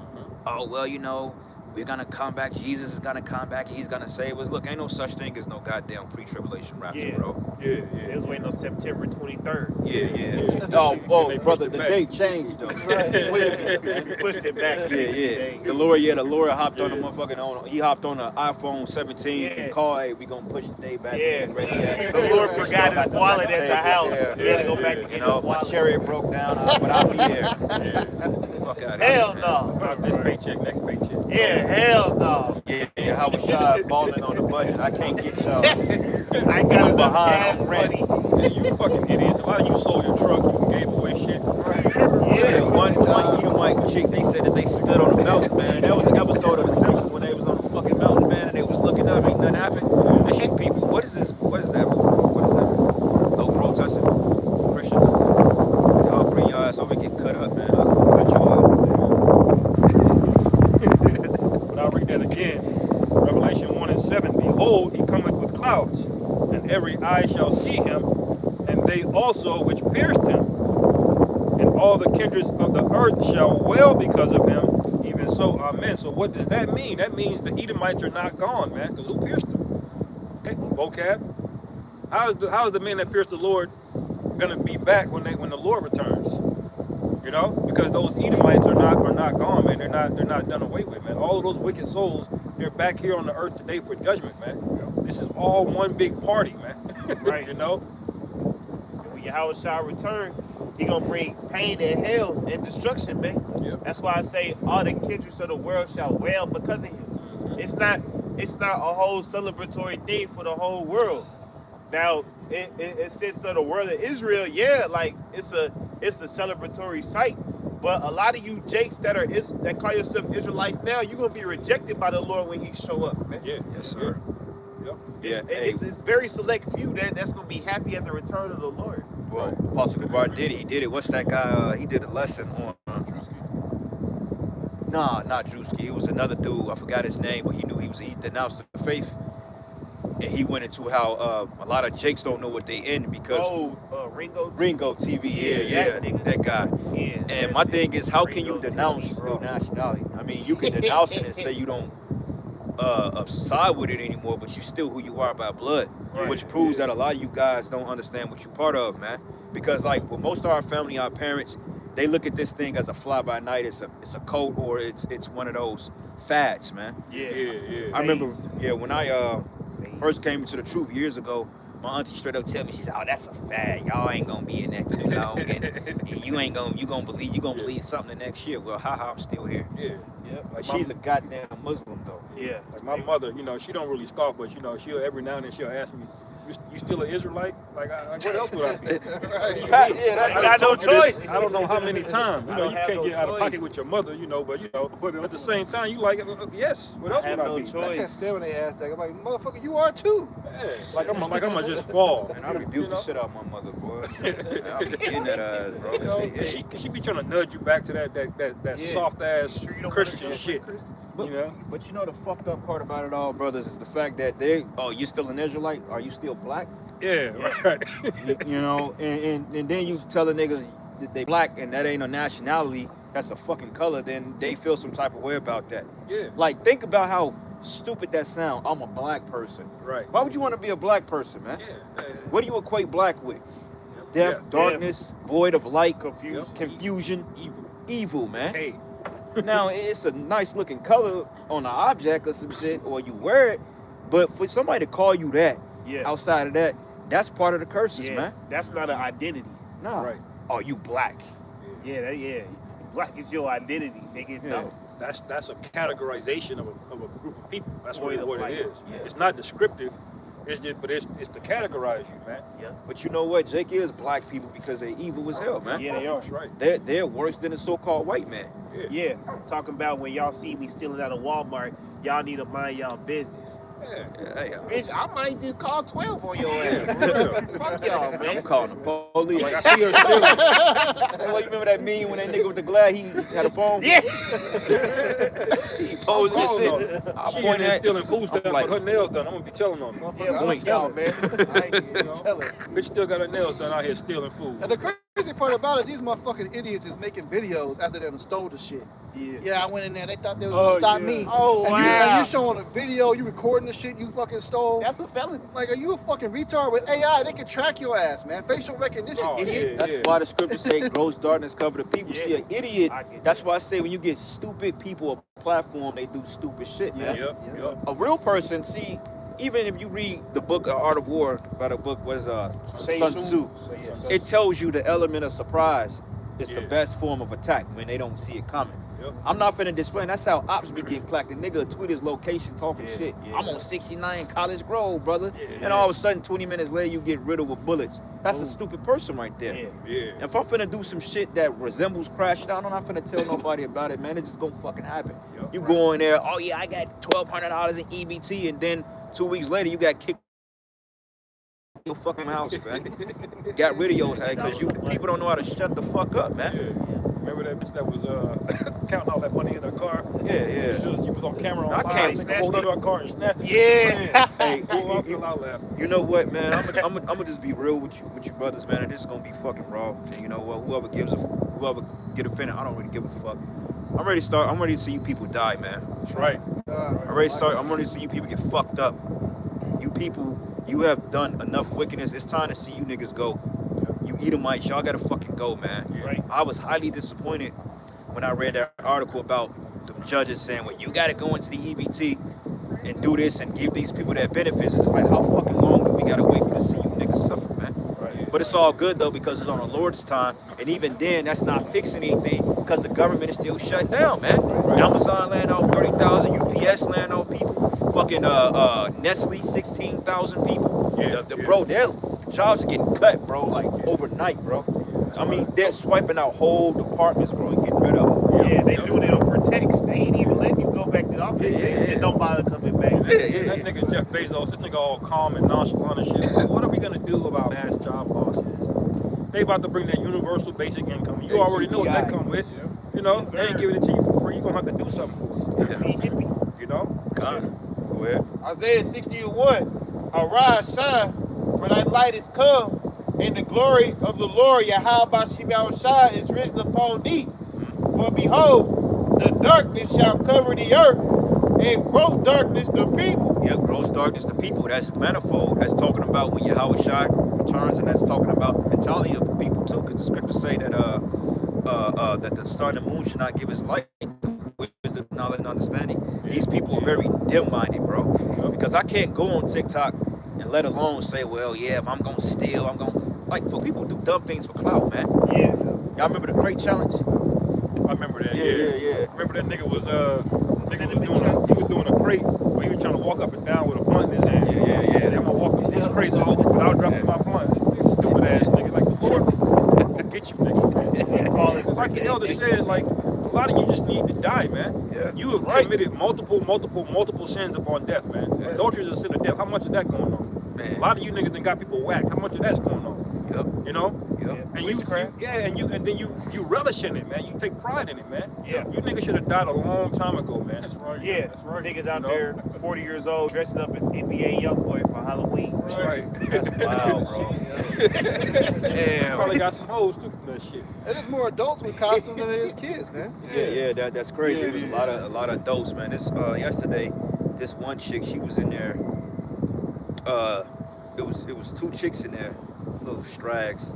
E: Oh, well, you know, we're going to come back. Jesus is going to come back. He's going to save us. Look, ain't no such thing as no goddamn pre-tribulation rapture,
A: Yeah.
E: bro.
B: Yeah,
A: They
B: yeah.
A: was waiting on September 23rd.
E: Yeah.
B: Yeah.
E: Oh,
B: They
E: brother,
B: pushed
E: the
B: it back.
E: date changed, though.
A: We pushed it back.
E: Yeah. The Lord hopped on the motherfucking, he hopped on the iPhone 17
A: Yeah.
E: and called, hey, we going to push the day back.
A: Yeah.
E: Get ready, yeah.
A: The Lord forgot his wallet at the house.
E: Yeah.
A: He had to go back and
E: You
A: get
E: know,
A: his
E: my
A: wallet.
E: chariot broke down, but I'll be here.
B: Yeah.
E: Fuck out
A: Hell
E: here.
A: no.
B: Not this paycheck, next paycheck.
A: Yeah, hell no.
E: Yeah, how was Shy balling on the budget? I can't get y'all.
A: I got enough gas money.
B: Yeah, you fucking idiots. A lot of you sold your truck, you gave away shit.
A: Yeah.
E: One Edomite chick, they said that they stood on the mountain, man. That was an episode of The Simpsons when they was on the fucking mountain, man, and they was looking up, ain't nothing happened. They shoot people. What is this? What is that? What is that? No protesting. Christian. Y'all bring your ass over and get cut up, man. I'll cut you out.
B: But I'll read that again. Revelation 1:7. Behold, he cometh with clouds, and every eye shall see him, and they also which pierced him. And all the kindreds of the earth shall wail because of him. Even so, amen. So what does that mean? That means the Edomites are not gone, man, because who pierced them? Okay, vocab. How is the men that pierced the Lord gonna be back when the Lord returns? You know, because those Edomites are not gone, man. They're not done away with, man. All of those wicked souls, they're back here on the earth today for judgment, man. This is all one big party, man.
A: Right.
B: You know?
A: And when Yahweh shall return, he gonna bring pain and hell and destruction, man.
B: Yep.
A: That's why I say all the kindreds of the world shall wail because of him. It's not a whole celebratory thing for the whole world. Now, it says of the world of Israel, yeah, like it's a celebratory sight. But a lot of you jakes that call yourself Israelites now, you're gonna be rejected by the Lord when he show up, man.
B: Yeah.
E: Yes, sir.
B: Yep.
E: Yeah,
A: It's very select few that's gonna be happy at the return of the Lord.
E: Well, Apostle Gabar did it. He did it. What's that guy? He did a lesson on. Nah, not Drewski. It was another dude. I forgot his name, but he denounced the faith, and he went into how a lot of jakes don't know what they in because
A: Ringo.
E: TV.
A: Yeah,
E: Yeah,
A: that nigga.
E: that guy.
A: Yeah.
E: And my thing is, how can you
A: Ringo
E: denounce
A: TV,
E: your nationality? I mean, you can denounce it and say you don't side with it anymore, but you still who you are by blood,
B: Right.
E: which proves that a lot of you guys don't understand what you're part of, man. Because like with most of our family, our parents, they look at this thing as a fly by night. It's a cult or it's one of those fads, man.
B: Yeah.
E: I remember, when I first came into the truth years ago, my auntie straight up tell me, she said, "Oh, that's a fad. Y'all ain't gonna be in that too long, and you gonna believe something the next year." Well, haha, I'm still here.
B: Yeah.
A: Yep.
E: Like she's a goddamn Muslim though.
A: Yeah.
B: Like my mother, you know, she don't really scoff, but you know, she'll every now and then she'll ask me, "You still an Israelite? Like what else would I be?"
A: Right.
B: I
A: got no
B: told you this,
A: choice.
B: I don't know how many times. You
A: I
B: know,
A: don't
B: you
A: have
B: can't
A: no
B: get out of
A: choice.
B: pocket with your mother, you know, but you know, at the same time, you like, yes, what else
A: I have
B: would I
A: no
B: be?
C: I
A: choice.
C: can't stand when they ask that. I'm like, motherfucker, you are too.
B: Yeah, like I'm gonna just fall.
E: And I rebuke the shit out of my mother, boy. I be getting that ass, bro.
B: You know, and she be trying to nudge you back to that
A: Yeah.
B: soft ass
A: Sure you don't
B: Christian
A: wanna
B: shit.
E: But,
B: You know?
E: but you know the fucked up part about it all, brothers, is the fact that you're still an Israelite? Are you still black?
B: Yeah, right.
E: You know, and then you tell the niggas that they black and that ain't a nationality, that's a fucking color, then they feel some type of way about that.
B: Yeah,
E: Like, think about how stupid that sound. I'm a black person.
B: right.
E: Why would you want to be a black person, man?
B: Yeah.
E: What do you equate black with? Death,
B: Yeah.
E: darkness, void of light,
A: Confusion.
E: confusion, evil, man.
B: Hey,
E: Now, it's a nice looking color on the object or some shit, or you wear it, but for somebody to call you that,
A: Yeah.
E: outside of that, that's part of the curses,
A: Yeah.
E: man.
A: That's not an identity.
E: Nah.
B: Right.
E: Oh, you black.
A: Yeah. Black is your identity, nigga.
E: Yeah.
A: No.
B: that's a categorization of a group of people. That's
A: Way
B: really
A: of
B: what
A: life.
B: it is.
A: Yeah.
B: It's not descriptive. It's just, but it's to categorize you, man.
A: Yeah.
E: But you know what? Jake is black people because they're evil as hell, man.
A: Yeah, they are.
B: That's right.
E: They're worse than the so-called white man.
A: Yeah. Talking about when y'all see me stealing out of Walmart, y'all need to mind y'all business.
B: Yeah.
E: Yeah, hey,
A: Bitch, I might just call 12 on your
B: Yeah,
A: ass.
B: for real.
A: Fuck y'all,
E: I'm
A: man.
E: calling the police.
B: Like I see her stealing.
E: Hey, well, you remember that meme when that nigga with the glad he had a phone?
A: Yeah.
E: He posed and
B: calling on
E: shit.
B: her.
E: I
B: She in
E: point
B: there
E: at
B: stealing food stamps,
E: like-
B: but her nails done. I'm gonna be telling on her.
A: Yeah, fuck y'all, man. I ain't, you know.
C: Tell it.
B: Bitch still got her nails done out here stealing food.
C: And the crazy part about it, these motherfucking idiots is making videos after they done stole the shit.
A: Yeah.
C: Yeah, I went in there. They thought they was gonna stop
D: yeah.
C: me.
A: Oh,
C: and
A: wow.
C: you showing a video, you recording the shit you fucking stole.
A: That's a felony.
C: Like, are you a fucking retard? With AI, they can track your ass, man. Facial recognition,
B: Oh,
C: idiot.
E: That's why the scriptures say gross darkness cover the people.
A: Yeah.
E: See, an idiot,
A: I get
E: that's why I say when you get stupid people a platform, they do stupid shit, man.
B: Yep.
C: Yeah.
B: Yep.
E: A real person, see, even if you read the book Art of War, by the book was Sun Tzu,
A: So, yeah.
E: it tells you the element of surprise is the
B: Yeah.
E: best form of attack when they don't see it coming.
B: Yep.
E: I'm not finna display. That's how ops be getting clacked. The nigga tweet his location talking
A: Yeah,
E: shit.
A: yeah.
E: I'm on 69 College Grove, brother.
B: Yeah.
E: And all of a sudden, 20 minutes later, you get riddled with bullets. That's a stupid person right there.
A: Yeah.
B: Yeah.
E: If I'm finna do some shit that resembles Crash Down, I'm not finna tell nobody about it, man. It's just gonna fucking happen.
B: Yep.
E: You go in there, oh yeah, I got $1,200 in EBT, and then 2 weeks later, you got kicked your fucking house, man. Got rid of your head because you people don't know how to shut the fuck up, man.
B: Yeah. Remember that bitch that was counting all that money in her car?
E: Yeah.
B: She was on camera on
E: I
B: side,
E: can't
B: nigga hold up her car and snatched it.
A: Yeah.
E: Hey,
B: Oh, I feel out laughing.
E: you know what, man? I'm gonna just be real with you brothers, man. And this is gonna be fucking raw. And you know what? Whoever get offended, I don't really give a fuck. I'm ready to see you people die, man.
B: That's right.
E: I'm ready to see you people get fucked up. You people, you have done enough wickedness. It's time to see you niggas go. You Edomites, y'all gotta fucking go, man.
A: Right.
E: I was highly disappointed when I read that article about the judges saying, well, you gotta go into the EBT and do this and give these people their benefits. It's like, how fucking long do we gotta wait for to see you niggas suffer, man?
B: Right.
E: But it's all good though because it's on the Lord's time, and even then, that's not fixing anything because the government is still shut down, man. Amazon laying off 30,000, UPS laying off people, fucking Nestle 16,000 people.
B: Yeah,
E: Bro, their jobs are getting cut, bro, like overnight, bro. I mean, they're swiping out whole departments, bro, and getting rid of them.
A: Yeah, they doing it over text. They ain't even letting you go back to the office.
E: Yeah,
A: They
E: yeah.
A: don't bother coming back.
B: That nigga Jeff Bezos, this nigga all calm and nonchalant and shit. What are we gonna do about mass job losses? They about to bring that universal basic income. You already know what that come with. You know, they ain't giving it to you for free. You gonna have to do something for it.
A: See, hippie.
B: You know?
E: Go ahead.
A: Isaiah 60:1. Arise, shine, for thy light is come, and the glory of the Lord Yahweh Shai is risen upon thee. For behold, the darkness shall cover the earth, and gross darkness the people.
E: Yeah, gross darkness to people. That's manifold. That's talking about when Yahweh Shai returns, and that's talking about the mentality of the people too. Because the scriptures say that that the sun and moon should not give its light, wisdom, knowledge, and understanding. These people are very dim-minded, bro. Because I can't go on TikTok and let alone say, well, yeah, if I'm gonna steal, I'm gonna for people do dumb things for clout, man.
A: Yeah.
E: Y'all remember the crate challenge?
B: I remember that.
E: Yeah.
B: Remember that nigga was doing a crate where he was trying to walk up and down with a blunt in his hand.
E: Yeah.
B: I'm gonna walk up these crates all without dropping my blunt. This stupid ass nigga, like the Lord get you, nigga. Like the elder said, like a lot of you just need to die, man.
E: Yeah.
B: You have committed multiple sins upon death, man.
E: Yeah.
B: Adultery is a sin of death. How much is that going on?
E: Man.
B: A lot of you niggas done got people whacked. How much of that's going on?
E: Yep.
B: You know?
E: Yep.
B: And
A: Witchcraft.
B: then you relish in it, man. You take pride in it, man.
A: Yeah.
B: You niggas should have died a long time ago, man.
D: That's right.
A: Yeah,
D: That's right.
A: niggas out
B: You know?
A: there, 40 years old, dressing up as NBA YoungBoy for Halloween.
B: That's right.
E: That's wild, bro. Damn.
B: Probably got some hoes too from that shit.
C: It is more adults with costumes than it is kids, man.
E: Yeah, that's crazy.
D: Yeah,
E: There's
D: it
E: a lot of adults, man. This yesterday, this one chick, she was in there. It was two chicks in there, little strags.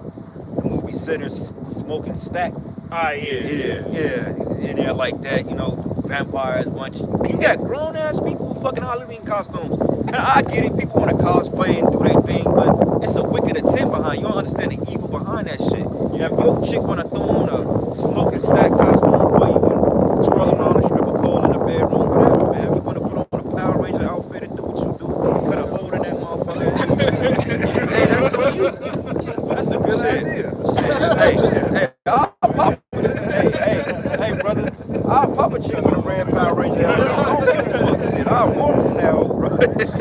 E: The movie centers smoking stack.
A: Ah, yeah.
E: Yeah, in there like that, you know, vampires, bunch. You got grown ass people with fucking Halloween costumes. And I get it, people want to cosplay and do their thing, but it's a wicked intent behind. You don't understand the evil behind that shit. If your chick want to throw on a smoking stack costume for you and twirl around and strip a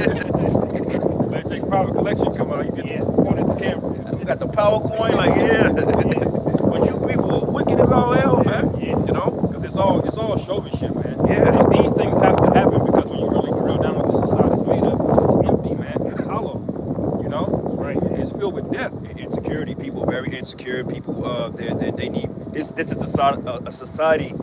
B: Let take private collection come out. You get point at the camera.
E: We got the power coin, like But you people are wicked as all hell, man.
B: Yeah.
E: You know?
B: Because it's all showmanship, man.
E: Yeah.
B: These things have to happen because when you really drill down what the society's made of, it's empty, man. It's hollow. You know? Right. It's filled with death.
E: Insecurity, people very insecure. People, they need this. This is a society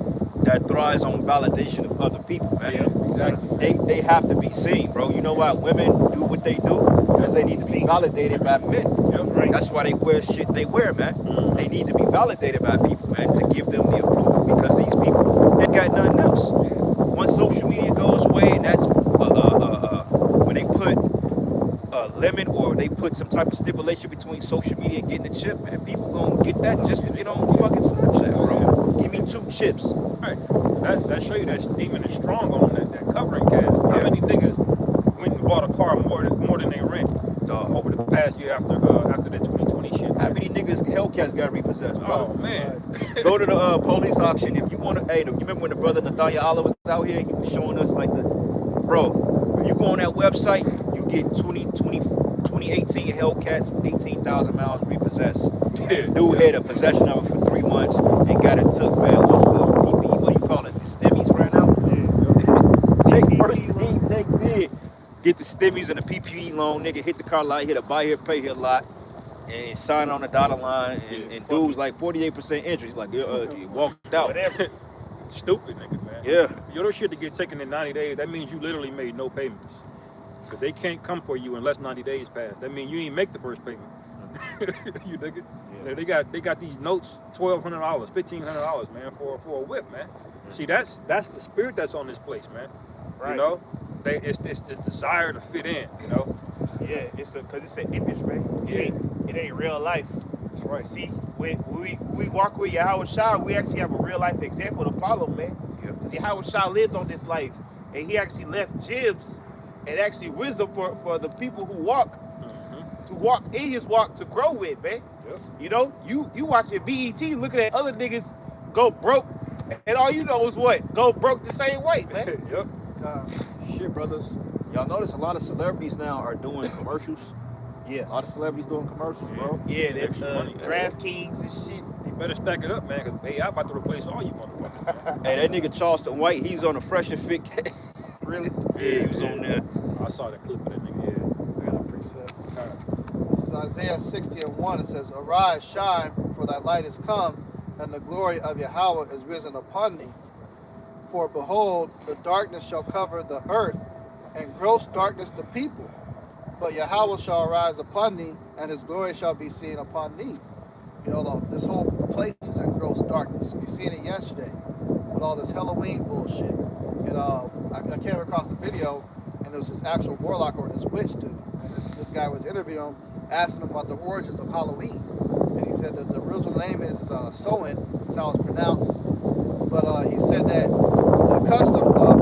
E: that thrives on validation of other people, man.
B: Yeah, exactly.
E: They have to be seen, bro. You know why women do what they do? Because they need to be validated by men.
B: Yep, right.
E: That's why they wear shit they wear, man. They need to be validated by people, man, to give them the approval. Because these people, they got nothing else. Once social media goes away, and that's when they put a limit or they put some type of stipulation between social media and getting the chip, man, people gonna get that just to get on fucking Snapchat, bro. Give me 2 chips.
B: Right. That show you that demon is strong on that covering cast. How many niggas went and bought a car more than they rent over the past year after the 2020 shit?
E: How many niggas Hellcats got repossessed, bro?
B: Oh man.
E: Go to the police auction if you want to. Hey, you remember when the brother Nathaniel Allah was out here? He was showing us like bro. If you go on that website, you get 2018 Hellcats, 18,000 miles repossessed. Dude had a possession of it for 3 months and got it took back. What you call it? The stimmies right now. Check first thing, check bid. Get the stimmies and the PPE loan, nigga. Hit the car lot, hit a buy here, pay here lot. And sign on the dotted line, and dude was like 48% interest. He's like, he walked out.
B: Whatever. Stupid niggas, man.
E: Yeah.
B: Your shit to get taken in 90 days, that means you literally made no payments. Because they can't come for you unless 90 days pass. That means you ain't make the first payment. You nigga. Yeah. They got these notes, $1,200, $1,500, man, for a whip, man. See, that's the spirit that's on this place, man.
A: Right.
B: You know? It's this desire to fit in, you know?
A: Yeah, because it's an image, man. It ain't real life.
B: That's right.
A: See, when we walk with Yahweh Shah, we actually have a real life example to follow, man. Because Yahweh Shah lived on this life, and he actually left jibs and actually wisdom for the people who walk, to walk in his walk to grow with, man.
B: Yep.
A: You know, you watching BET, looking at other niggas go broke, and all you know is what? Go broke the same way, man.
B: Yep.
E: Shit, brothers. Y'all notice a lot of celebrities now are doing commercials.
A: Yeah.
E: A lot of celebrities doing commercials, bro.
A: Yeah, they're
B: Extra money.
A: DraftKings and shit.
B: You better stack it up, man, because AI about to replace all you motherfuckers.
E: Hey, that nigga Charleston White, he's on a Fresh and Fit.
A: Really?
E: Yeah, he was on there.
B: I saw that clip of that nigga, yeah.
C: I got a preset. This is Isaiah 60:1. It says, "Arise, shine, for thy light is come, and the glory of Yahweh is risen upon thee. For behold, the darkness shall cover the earth, and gross darkness the people. But Yahweh shall arise upon thee, and his glory shall be seen upon thee." You know, this whole place is in gross darkness. We seen it yesterday with all this Halloween bullshit. And I came across a video, and there was this actual warlock or this witch dude. And this guy was interviewing him, asking him about the origins of Halloween. And he said that the original name is Samhain, that's how it's pronounced. But he said that the custom of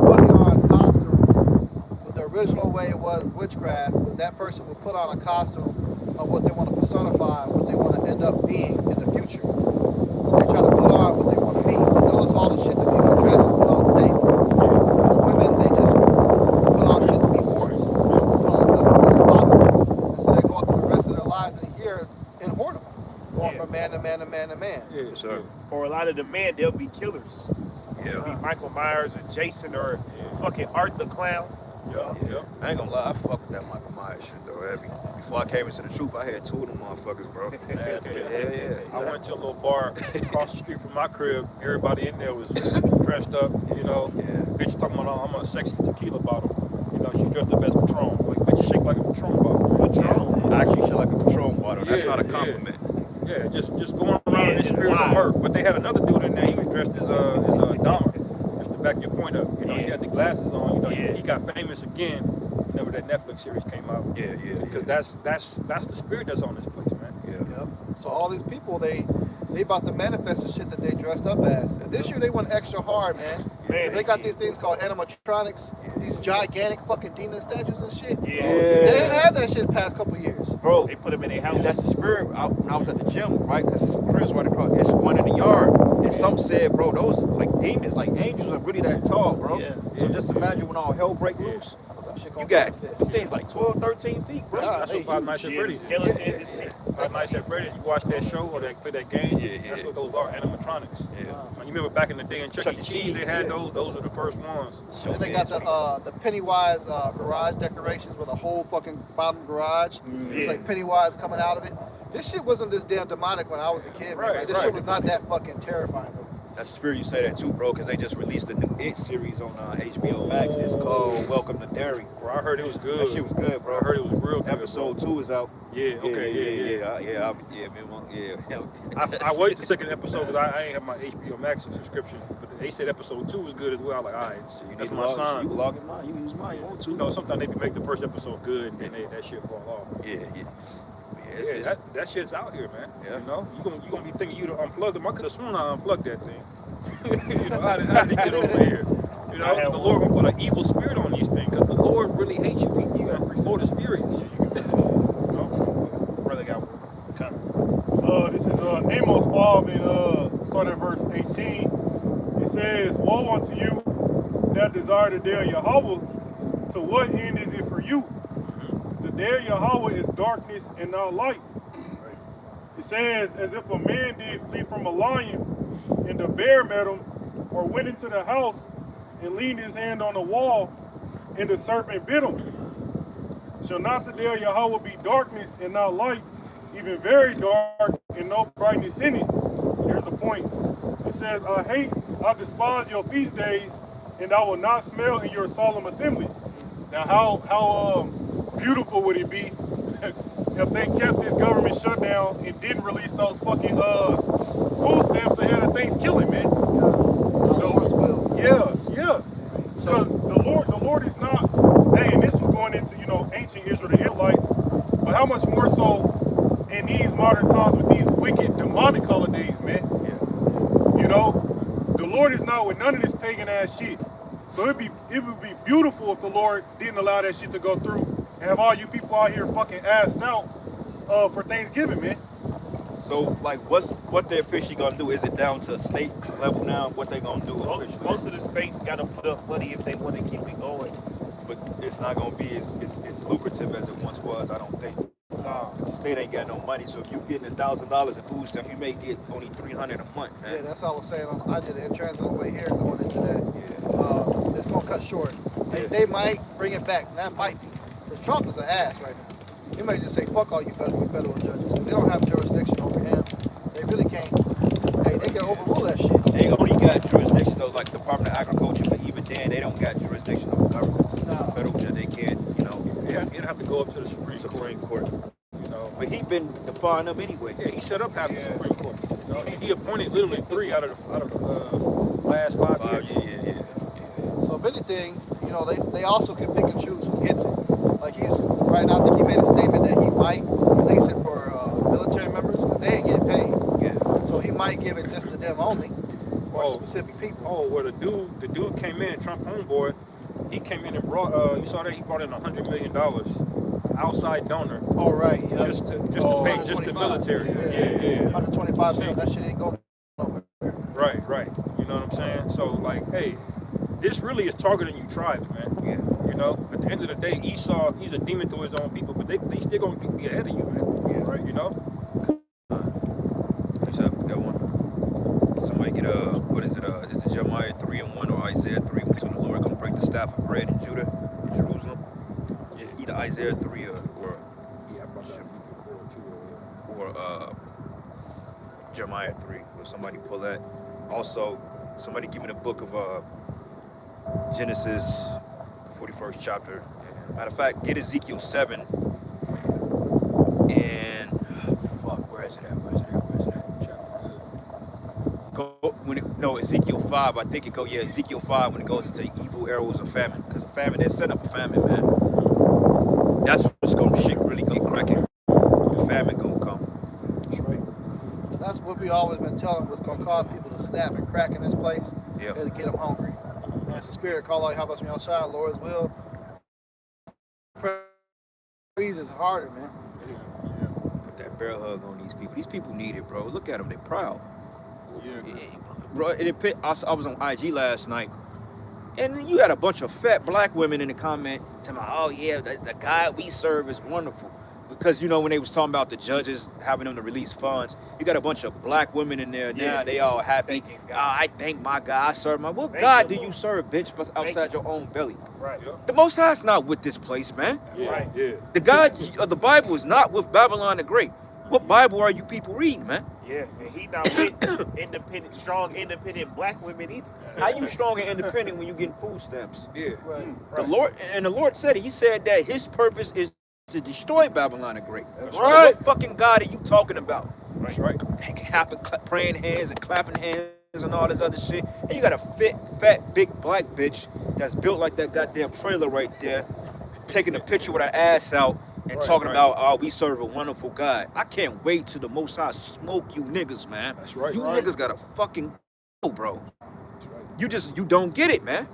C: putting on costumes, the original way it was witchcraft, was that person would put on a costume of what they want to personify, what they want to end up being in the future. So they try to put on what they want to be. And notice all the shit that people dress and put on today. Because women, they just put on shit to be whores. Put on as much as possible. And so they go up through the rest of their lives in a year in whoredom. Going from man to man to man to man.
B: Yeah,
E: sir.
A: Or a lot of the men, they'll be killers.
E: Yeah.
A: Be Michael Myers or Jason or fucking Art the Clown.
B: Yeah.
E: I ain't gonna lie, I fuck with that Michael Myers shit though, heavy. Before I came into the truth, I had 2 of them motherfuckers, bro. Yeah.
B: I went to a little bar across the street from my crib. Everybody in there was dressed up, you know.
E: Yeah.
B: Bitch talking about, I'm a sexy tequila bottle. You know, she dressed up as Patron. Like, bitch shake like a Patron bottle.
E: I actually shit like a Patron bottle. That's not a compliment.
B: Yeah, just going around in the spirit of her. But they had another dude in there. He was dressed as a Dahmer. Just to back your point up. You know, he had the glasses on. You know, he got famous again whenever that Netflix series came out.
E: Yeah.
B: Because that's the spirit that's on this place, man.
C: Yep. So all these people, they about to manifest the shit that they dressed up as. And this year they went extra hard, man. Because they got these things called animatronics, these gigantic fucking demon statues and shit.
A: Yeah.
C: They didn't have that shit the past couple years.
E: Bro,
A: They put them in their house.
E: that's the spirit. When I was at the gym, right? Because it's cribs right across. It's one in the yard. And some said, bro, those like demons, like angels are really that tall, bro.
C: Yeah.
E: So just imagine when all hell break loose.
C: That shit
E: You got
C: Fist.
E: things like 12, 13 feet, bro.
C: Yeah.
B: That's
C: they
B: what Five Nights at
A: Shit,
B: Freddy's.
A: skeletons and shit.
B: Five Nights at Freddy's. You watch that show or play that game.
E: Yeah, yeah.
B: That's what those are, animatronics.
E: Yeah.
B: You remember back in the day in Chuck E. Cheese, they had those. Those are the first ones.
C: And they got the Pennywise garage decorations with a whole fucking bottom garage. It's like Pennywise coming out of it. This shit wasn't this damn demonic when I was a kid, man.
B: Right,
C: Like, this
B: right.
C: shit was not that fucking terrifying.
E: That's the spirit you say that too, bro, because they just released a new It series on HBO Max. It's called Welcome to Derry.
B: Bro, I heard it was good.
E: That shit was good, bro.
B: I heard it was real good.
E: Episode 2 is out.
B: Yeah, okay,
E: yeah.
B: I waited the second episode because I ain't have my HBO Max subscription. But they said episode 2 was good as well. I'm like, all right,
E: So you
B: that's
E: need
B: my
E: to
B: sign.
E: you can log in mine. You use mine. You want to?
B: You know, sometimes they can make the first episode good and then that shit fall off.
E: Yeah.
B: Yeah, that shit's out here, man.
E: Yeah.
B: You know, you gonna be thinking you to unplug them. I could have sworn I unplugged that thing. You know, how did it get over here? You know, the Lord gonna put an evil spirit on these things because the Lord really hates you people. The Lord is furious.
A: Brother got one coming.
D: This is Amos 5 and starting at verse 18. It says, "Woe unto you that desire the day of Yahweh. To what end is it for you? The day of Yahweh is darkness and not light." It says, "As if a man did flee from a lion, and the bear met him, or went into the house and leaned his hand on the wall, and the serpent bit him. Shall not the day of Yahweh be darkness and not light, even very dark and no brightness in it?" Here's the point. It says, I despise your feast days, and I will not smell in your solemn assembly." Now, how beautiful would it be if they kept this government shutdown and didn't release those fucking food stamps ahead of Thanksgiving, man? Yeah. Because the Lord is not. Hey, and this was going into ancient Israel, the Israelites, but how much more so in these modern times with these wicked demonic holidays, man? You know, the Lord is not with none of this pagan ass shit. So it would be beautiful if the Lord didn't allow that shit to go through and have all you people out here fucking assed out for Thanksgiving, man.
E: So, like, what they officially gonna do? Is it down to state level now? What they gonna do officially?
A: Most of the states got to put up money if they want to keep it going.
E: But it's not gonna be as lucrative as it once was. I don't think. The state ain't got no money, so if you getting $1,000 in food stamps, you may get only $300 a month, man.
C: Yeah, that's all I was saying. I did it in transit on the way here going into that. It's going to cut short. They might bring it back. That might be. Because Trump is an ass right now. He may just say, fuck all you federal judges. Because they don't have jurisdiction over him. They really can't. Hey, they can overrule that shit.
E: They only got jurisdiction though, like Department of Agriculture, but even then, they don't got jurisdiction over government.
C: No.
E: Federal judge, they can't,
B: It'd have to go up to the Supreme Court. You know,
E: But he been defying them anyway.
B: yeah, he set up half the Supreme Court. You know, he appointed literally 3 out of the last 5 years.
E: Yeah.
C: So if anything, they also can pick and choose who gets it. Like right now, I think he made a statement that he might release it for military members because they ain't getting paid.
E: Yeah.
C: So he might give it just to them only, or
B: Oh.
C: specific people.
B: Oh, well, the dude came in, Trump homeboy. He came in and brought. You saw that he brought in $100 million, outside donor,
C: Oh, right. Yeah.
B: just to pay just the
C: 125.
B: military.
C: Yeah.
B: Yeah.
C: 125
B: See.
C: million. That shit ain't going nowhere.
B: Right. You know what I'm saying? So like, hey, this really is targeting you tribes, man.
E: Yeah.
B: You know, at the end of the day, Esau, he's a demon to his own people, but they still gonna be ahead of you, man.
E: Yeah.
B: Right? You know?
E: What's up? Got one. Somebody get what is it? Is it Jeremiah 3:1 or Isaiah 3:1? So the Lord gonna break the staff of bread in Judah, in Jerusalem. It's either Isaiah 3 or
B: Yeah, I brought that looking forward to
E: Jeremiah 3. Will somebody pull that? Also, somebody give me the book of Genesis, 41st chapter. Matter of fact, get Ezekiel 7. And where is it at? No, Ezekiel 5. I think Ezekiel 5 when it goes into evil arrows of famine. Because they set up a famine, man. That's what's gonna really go cracking. The famine gonna come.
B: That's right.
C: That's what we always been telling what's going to cause people to snap and crack in this place.
E: Yeah.
C: Is to get them hungry. And it's the spirit call out, how about me outside, Lord's will. Praise is harder, man.
E: Put that barrel hug on these people. These people need it, bro. Look at them. They're proud.
D: Yeah.
E: Bro, I was on IG last night, And then you had a bunch of fat black women in the comment talking about, oh yeah, the God we serve is wonderful. Because, you know, when they was talking about the judges having them to release funds, you got a bunch of black women in there now.
B: Yeah.
E: They all happy.
A: Thanking
E: Oh,
A: God.
E: I thank my God. I serve my. What
A: Thank
E: God
A: you,
E: do you
A: Lord.
E: serve, bitch, but outside your own belly?
A: Right.
E: The Most High's not with this place, man.
B: Yeah,
A: Right.
B: yeah.
E: The God of the Bible is not with Babylon the Great. What Bible are you people reading, man?
A: Yeah. And he not with independent, strong, independent black women either.
E: How you strong and independent when you getting food stamps?
B: Yeah.
C: Right.
E: The Lord and the Lord said it. He said that His purpose is to destroy Babylon the Great.
A: That's
E: So
A: right.
E: what fucking God are you talking about?
B: That's right.
E: Praying hands and clapping hands and all this other shit. And you got a fat, big black bitch that's built like that goddamn trailer right there, taking a picture with her ass out and talking about, oh, we serve a wonderful God. I can't wait till the Most High smoke you niggas, man.
B: That's right.
E: You
B: Right.
E: niggas gotta fucking go, bro. You don't get it, man.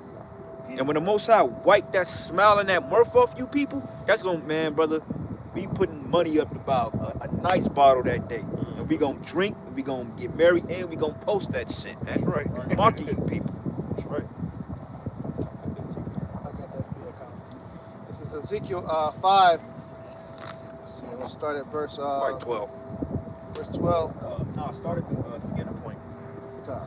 E: And when the Most High wipe that smile and that mirth off you people, that's gonna, man, brother, we putting money up to about a nice bottle that day. And we gonna drink, and we gonna get married, and we gonna post that shit, man.
B: That's right.
E: Market you people.
B: That's right.
C: I got that. Yeah, copy. This is Ezekiel 5. Let's see, we'll start at verse
E: Like 12.
C: verse 12.
E: No, start at the beginning point.
C: Okay.